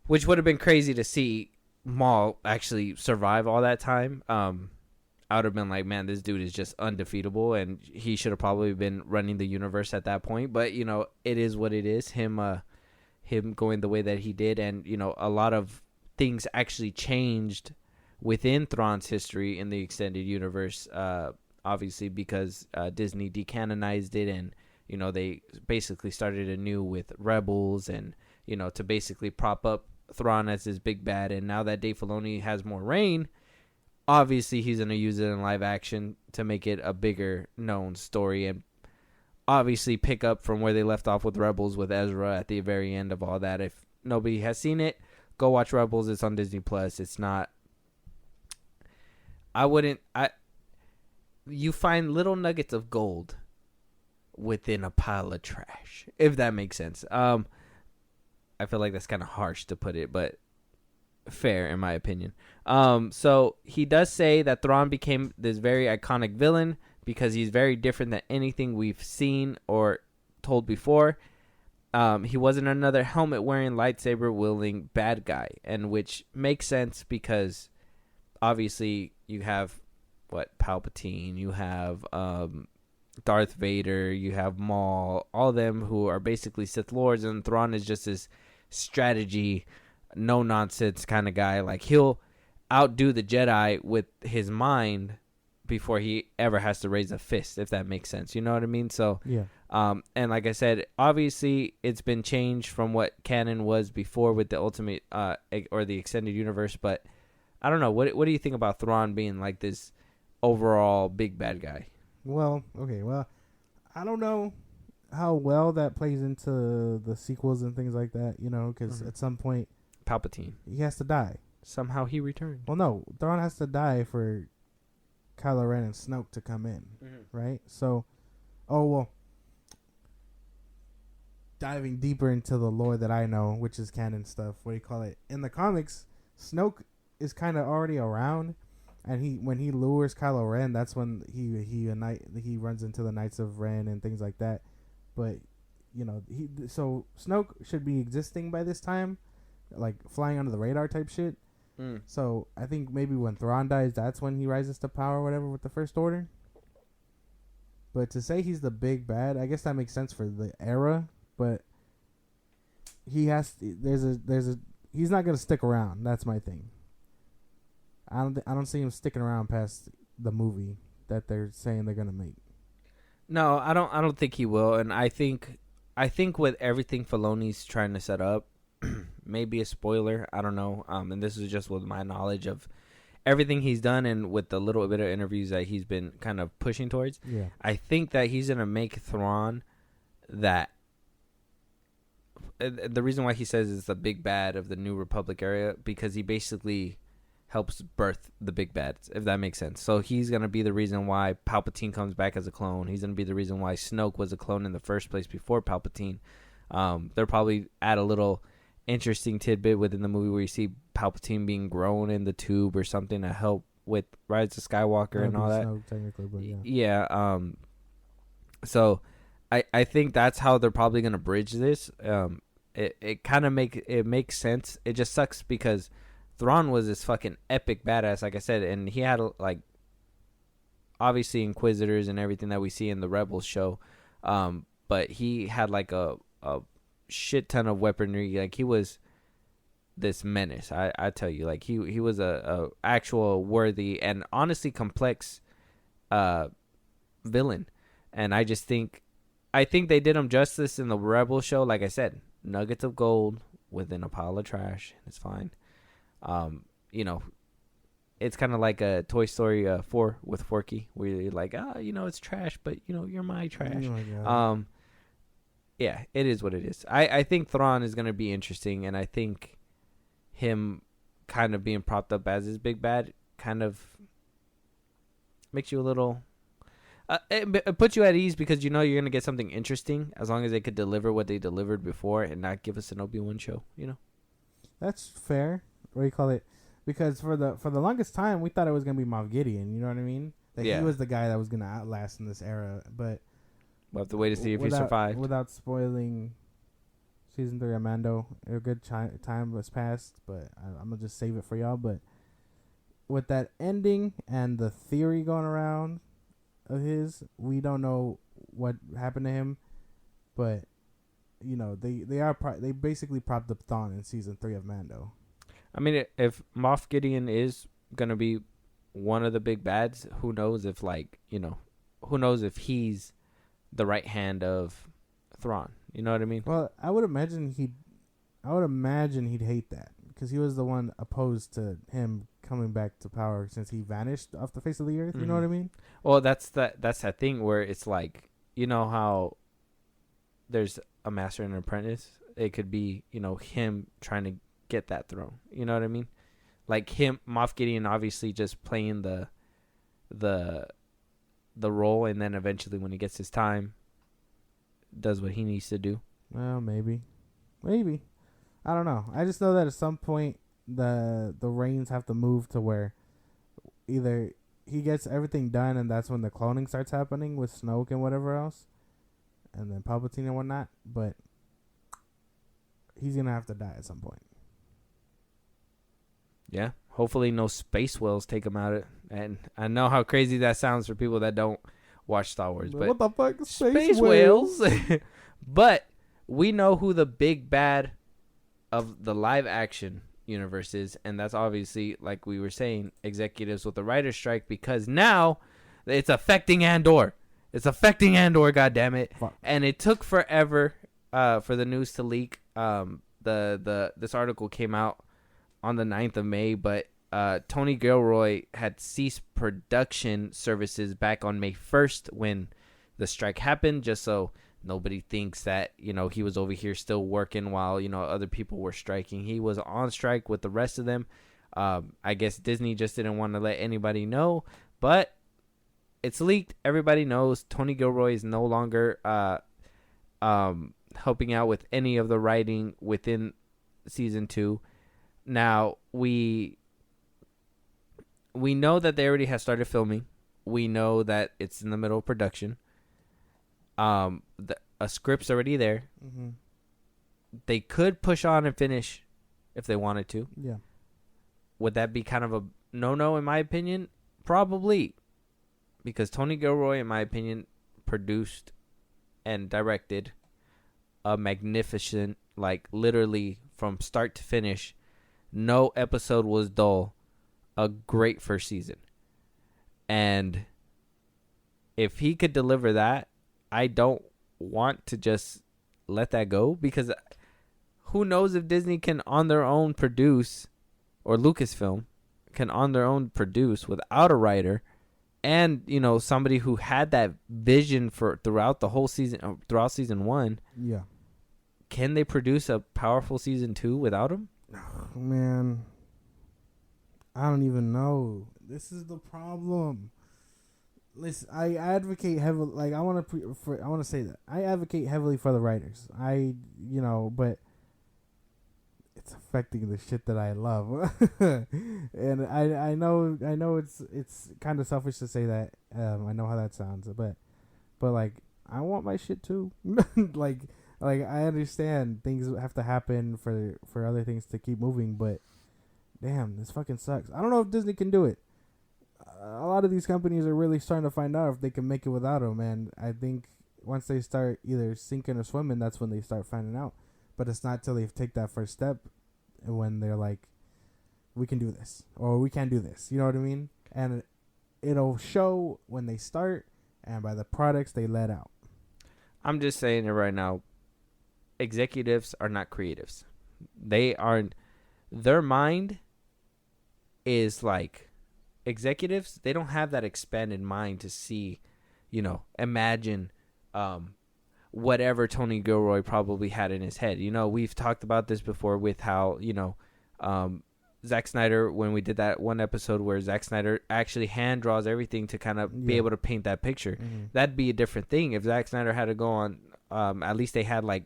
Which would have been crazy to see Maul actually survive all that time. I would have been like, man, this dude is just undefeatable, and he should have probably been running the universe at that point. But, it is what it is. Him going the way that he did, and a lot of things actually changed within Thrawn's history in the extended universe, obviously because Disney decanonized it, and they basically started anew with Rebels, and to basically prop up Thrawn as his big bad. And now that Dave Filoni has more reign, obviously he's going to use it in live action to make it a bigger known story, and obviously pick up from where they left off with Rebels with Ezra at the very end of all that. If nobody has seen it, go watch Rebels. It's on Disney Plus. It's not. You find little nuggets of gold within a pile of trash, if that makes sense. I feel like that's kind of harsh to put it, but fair in my opinion. So he does say that Thrawn became this very iconic villain because he's very different than anything we've seen or told before. He wasn't another helmet-wearing, lightsaber-wielding bad guy, and which makes sense because obviously you have, Palpatine, you have Darth Vader, you have Maul, all of them who are basically Sith Lords, and Thrawn is just this strategy, no-nonsense kind of guy. Like, he'll outdo the Jedi with his mind before he ever has to raise a fist, if that makes sense. You know what I mean? So, yeah. And like I said, obviously it's been changed from what canon was before with the ultimate or the extended universe. But I don't know. What do you think about Thrawn being like this overall big bad guy? Well, okay. Well, I don't know how well that plays into the sequels and things like that. Because at some point, Palpatine, he has to die. Somehow he returned. Well, no, Thrawn has to die for Kylo Ren and Snoke to come in, Mm-hmm. right? So, oh well. Diving deeper into the lore that I know, which is canon stuff. What do you call it? In the comics, Snoke is kind of already around, and when he lures Kylo Ren, that's when he runs into the Knights of Ren and things like that. But so Snoke should be existing by this time, like flying under the radar type shit. Mm. So I think maybe when Thrawn dies, that's when he rises to power, or whatever, with the First Order. But to say he's the big bad, I guess that makes sense for the era. But he's not gonna stick around. That's my thing. I don't see him sticking around past the movie that they're saying they're gonna make. No, I don't think he will, and I think with everything Filoni's trying to set up, maybe a spoiler, I don't know. And this is just with my knowledge of everything he's done and with the little bit of interviews that he's been kind of pushing towards. Yeah. I think that he's gonna make Thrawn that. The reason why he says it's the big bad of the New Republic era, because he basically helps birth the big bad, if that makes sense. So he's going to be the reason why Palpatine comes back as a clone. He's going to be the reason why Snoke was a clone in the first place before Palpatine. They'll probably add a little interesting tidbit within the movie where you see Palpatine being grown in the tube or something to help with Rise of Skywalker and all that. Snoke, technically, but yeah. Yeah. So I think that's how they're probably going to bridge this. It kind of makes sense. It just sucks because Thrawn was this fucking epic badass, like I said, and he had like obviously Inquisitors and everything that we see in the Rebels show, but he had like a shit ton of weaponry. Like he was this menace. I tell you, like he was a actual worthy and honestly complex villain, and I think they did him justice in the Rebel show. Like I said, nuggets of gold within a pile of trash. It's fine. It's kind of like a Toy Story 4 with Forky, where you're like, it's trash, but you're my trash. Oh my God. Yeah, it is what it is. I think Thrawn is gonna be interesting, and I think him kind of being propped up as his big bad kind of makes you a little. It puts you at ease because you're gonna get something interesting as long as they could deliver what they delivered before and not give us an Obi-Wan show. That's fair. What do you call it? Because for the longest time we thought it was gonna be Moff Gideon. You know what I mean? That he was the guy that was gonna outlast in this era. But we'll have to wait to see if he survived. Without spoiling season 3 of Mando, a good time was passed. But I'm gonna just save it for y'all. But with that ending and the theory going around of his, we don't know what happened to him, but they basically propped up Thrawn in season 3 of Mando. I mean, if Moff Gideon is gonna be one of the big bads, who knows if he's the right hand of Thrawn? You know what I mean? Well, I would imagine he'd hate that because he was the one opposed to him coming back to power since he vanished off the face of the earth. You know what I mean? Well, that's that thing where it's like, how there's a master and an apprentice. It could be, him trying to get that throne. You know what I mean? Like Moff Gideon obviously just playing the role, and then eventually when he gets his time, does what he needs to do. Well, maybe. I don't know. I just know that at some point the reins have to move to where either he gets everything done and that's when the cloning starts happening with Snoke and whatever else, and then Palpatine and whatnot, but he's gonna have to die at some point. Yeah, hopefully no space whales take him out. And I know how crazy that sounds for people that don't watch Star Wars, but what the fuck, space whales? But we know who the big bad of the live action universe is, and that's obviously, like we were saying, executives with the writer's strike, because now it's affecting Andor. It's affecting Andor, goddammit. Fuck. And it took forever for the news to leak. This article came out on the 9th of May, but Tony Gilroy had ceased production services back on May 1st when the strike happened, just so nobody thinks that, he was over here still working while, other people were striking. He was on strike with the rest of them. I guess Disney just didn't want to let anybody know, but it's leaked. Everybody knows Tony Gilroy is no longer helping out with any of the writing within season 2. Now we know that they already have started filming. We know that it's in the middle of production. A script's already there. Mm-hmm. They could push on and finish if they wanted to. Yeah. Would that be kind of a no-no in my opinion? Probably. Because Tony Gilroy, in my opinion, produced and directed a magnificent, like literally from start to finish, no episode was dull, a great first season. And if he could deliver that, I don't want to just let that go, because who knows if Disney can on their own produce, or Lucasfilm can on their own produce without a writer, and somebody who had that vision for throughout the whole season, throughout season 1. Yeah. Can they produce a powerful season 2 without him? Oh, man, I don't even know. This is the problem. Listen, I advocate heavily. Like I want to say that I advocate heavily for the writers. But it's affecting the shit that I love, and I know it's kind of selfish to say that. I know how that sounds, but like I want my shit too. like I understand things have to happen for other things to keep moving, but damn, this fucking sucks. I don't know if Disney can do it. A lot of these companies are really starting to find out if they can make it without them, and I think once they start either sinking or swimming, that's when they start finding out. But it's not till they take that first step, and when they're like, we can do this, or we can't do this. You know what I mean? And it'll show when they start, and by the products they let out. I'm just saying it right now. Executives are not creatives. They aren't. Their mind is like executives. They don't have that expanded mind to see, imagine whatever Tony Gilroy probably had in his head. We've talked about this before with how, Zack Snyder, when we did that one episode where Zack Snyder actually hand draws everything to kind of be able to paint that picture. Mm-hmm. That'd be a different thing. If Zack Snyder had to go on, at least they had like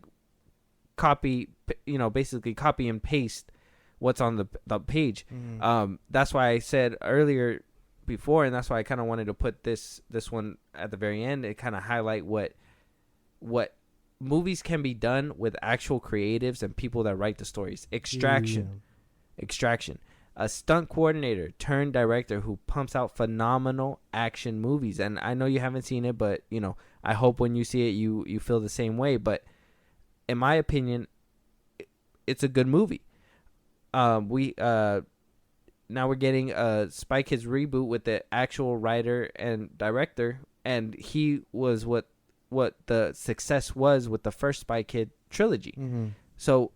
basically copy and paste what's on the page. Mm-hmm. That's why I said earlier before, and that's why I kind of wanted to put this one at the very end. It kind of highlight what movies can be done with actual creatives and people that write the stories. Extraction, a stunt coordinator turned director who pumps out phenomenal action movies. And I know you haven't seen it, but I hope when you see it, you feel the same way. But in my opinion, it's a good movie. Now we're getting a Spy Kids reboot with the actual writer and director, and he was what the success was with the first Spy Kid trilogy. Mm-hmm. So,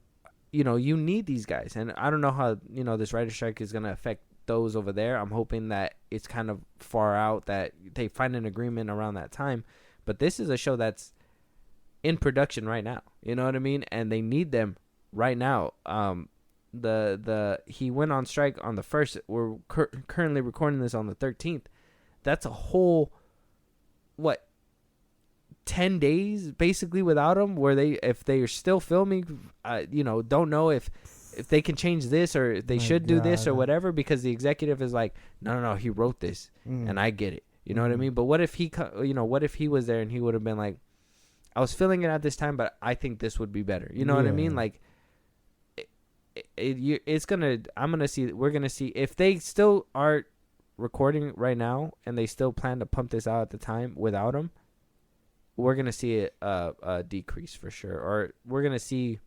you need these guys, and I don't know how this writer strike is gonna affect those over there. I'm hoping that it's kind of far out, that they find an agreement around that time. But this is a show that's in production right now. You know what I mean? And they need them right now. He went on strike on the 1st. We're currently recording this on the 13th. That's a whole 10 days basically without him, where if they are still filming, don't know if they can change this or if they should do this or whatever, because the executive is like, no, he wrote this and I get it. You know what I mean? But what if he was there and he would have been like, I was feeling it at this time, but I think this would be better. You know what I mean? Like, we're gonna see if they still are recording right now and they still plan to pump this out at the time without him. We're gonna see a decrease for sure, or we're gonna see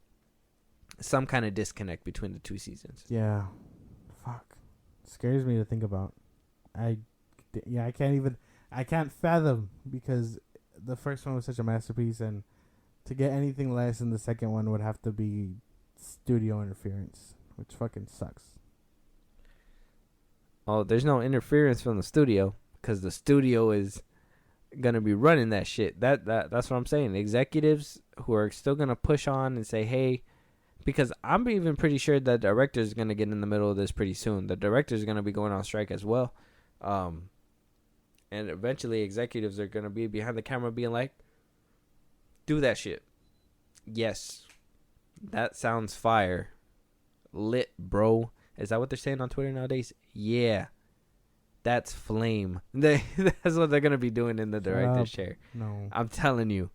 some kind of disconnect between the two seasons. Yeah, fuck, scares me to think about. I can't fathom, because the first one was such a masterpiece, and to get anything less than the second one would have to be studio interference, which fucking sucks. Oh, there's no interference from the studio, because the studio is gonna be running that shit. That's what I'm saying. The executives who are still gonna push on and say, hey, because I'm even pretty sure the director is gonna get in the middle of this pretty soon. The director is gonna be going on strike as well. And eventually executives are going to be behind the camera being like, do that shit. Yes. That sounds fire. Lit, bro. Is that what they're saying on Twitter nowadays? Yeah. That's flame. That's what they're going to be doing in the director's chair. No. I'm telling you.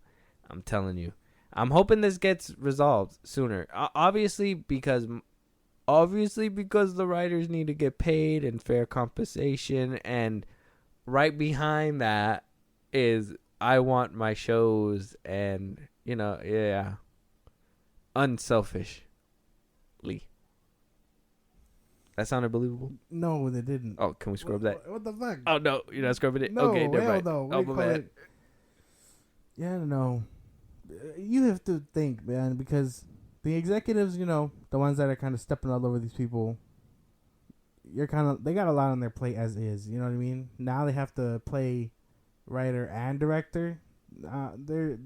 I'm hoping this gets resolved sooner. Obviously because the writers need to get paid and fair compensation, and right behind that is I want my shows and, unselfishly. That sounded believable? No, they didn't. Oh, can we scrub that? What the fuck? Oh, no. You're not scrubbing it? No, okay, never hell mind. no. Oh, my bad. Yeah, no. You have to think, man, because the executives, the ones that are kind of stepping all over these people, they got a lot on their plate as is. You know what I mean? Now they have to play writer and director. They're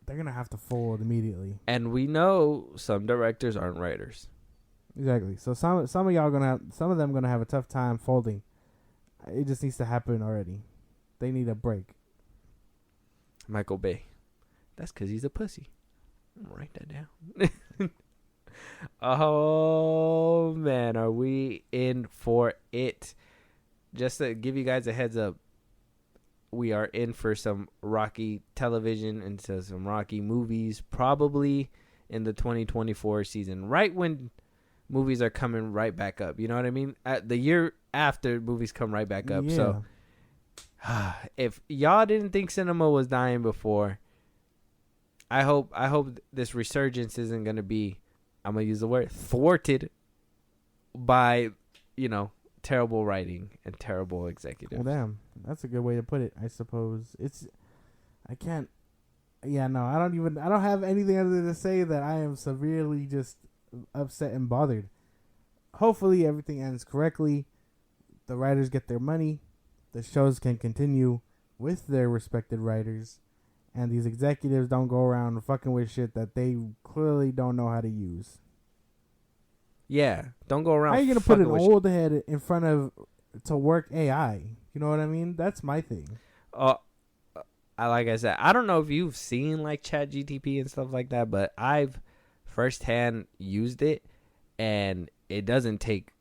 gonna have to fold immediately. And we know some directors aren't writers. Exactly. So some of them gonna have a tough time folding. It just needs to happen already. They need a break. Michael Bay. That's because he's a pussy. Write that down. Oh, man. Are we in for it? Just to give you guys a heads up, we are in for some Rocky television and some Rocky movies, probably in the 2024 season, right when movies are coming right back up. You know what I mean? The year after, movies come right back up. Yeah. So if y'all didn't think cinema was dying before, I hope this resurgence isn't going to be, I'm going to use the word, thwarted by, terrible writing and terrible executives. Well, damn. That's a good way to put it, I suppose. I don't have anything other to say that I am severely just upset and bothered. Hopefully everything ends correctly. The writers get their money. The shows can continue with their respected writers. And these executives don't go around fucking with shit that they clearly don't know how to use. Yeah, don't go around. How are you gonna put an old head in front of to work AI? You know what I mean? That's my thing. Like I said, I don't know if you've seen like Chat GTP and stuff like that, but I've firsthand used it, and it doesn't take.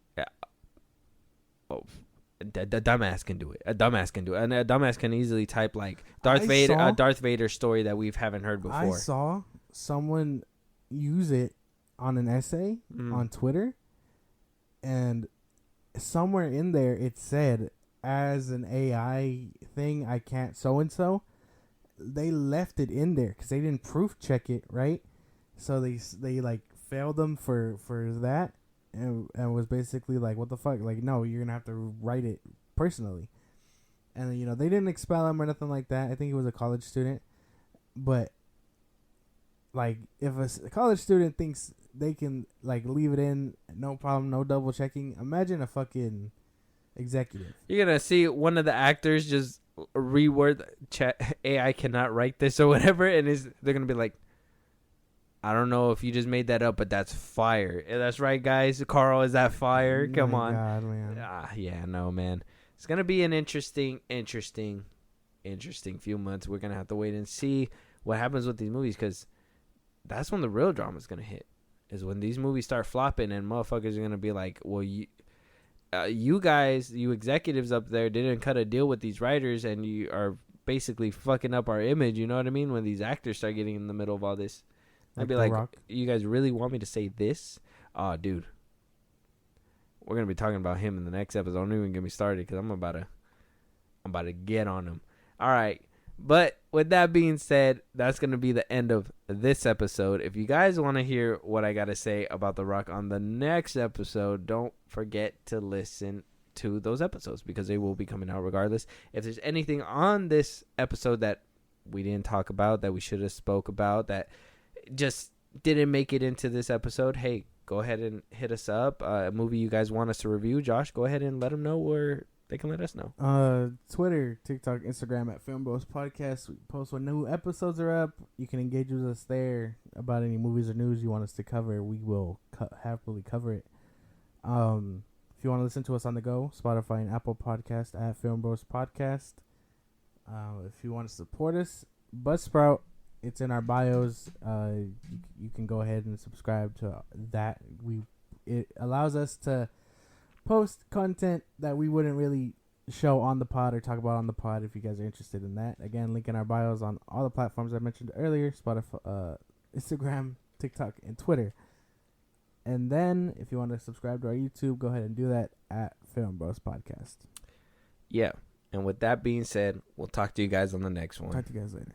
The dumbass can do it. A dumbass can do it, and a dumbass can easily type like Darth Vader story that we haven't heard before. I saw someone use it on an essay on Twitter, and somewhere in there it said, as an AI thing, I can't so and so. They left it in there because they didn't proof check it, right? So they like failed them for that. And was basically like, what the fuck? Like, no, you're going to have to write it personally. And, they didn't expel him or nothing like that. I think he was a college student. But, like, if a college student thinks they can, like, leave it in, no problem, no double checking, imagine a fucking executive. You're going to see one of the actors just reword chat, AI cannot write this or whatever, and they're going to be like, I don't know if you just made that up, but that's fire. That's right, guys. Carl, is that fire? Come on. God, man. Yeah, no, man. It's going to be an interesting few months. We're going to have to wait and see what happens with these movies, because that's when the real drama is going to hit, is when these movies start flopping and motherfuckers are going to be like, well, you guys, you executives up there didn't cut a deal with these writers, and you are basically fucking up our image. You know what I mean? When these actors start getting in the middle of all this. I'd be like, you guys really want me to say this? Oh, dude. We're going to be talking about him in the next episode. Don't even get me started, because I'm about to get on him. All right. But with that being said, that's going to be the end of this episode. If you guys want to hear what I got to say about The Rock on the next episode, don't forget to listen to those episodes, because they will be coming out regardless. If there's anything on this episode that we didn't talk about, that we should have spoke about, that just didn't make it into this episode, hey, go ahead and hit us up. A movie you guys want us to review, Josh, go ahead and let them know, or they can let us know. Twitter, TikTok, Instagram at FilmBros Podcast. We post when new episodes are up. You can engage with us there about any movies or news you want us to cover. We will happily cover it. If you want to listen to us on the go, Spotify and Apple Podcast at FilmBros Podcast. If you want to support us, Buzzsprout, it's in our bios. You can go ahead and subscribe to that. It allows us to post content that we wouldn't really show on the pod or talk about on the pod if you guys are interested in that. Again, link in our bios on all the platforms I mentioned earlier: Spotify, Instagram, TikTok, and Twitter. And then, if you want to subscribe to our YouTube, go ahead and do that at FilmBros Podcast. Yeah. And with that being said, we'll talk to you guys on the next one. Talk to you guys later.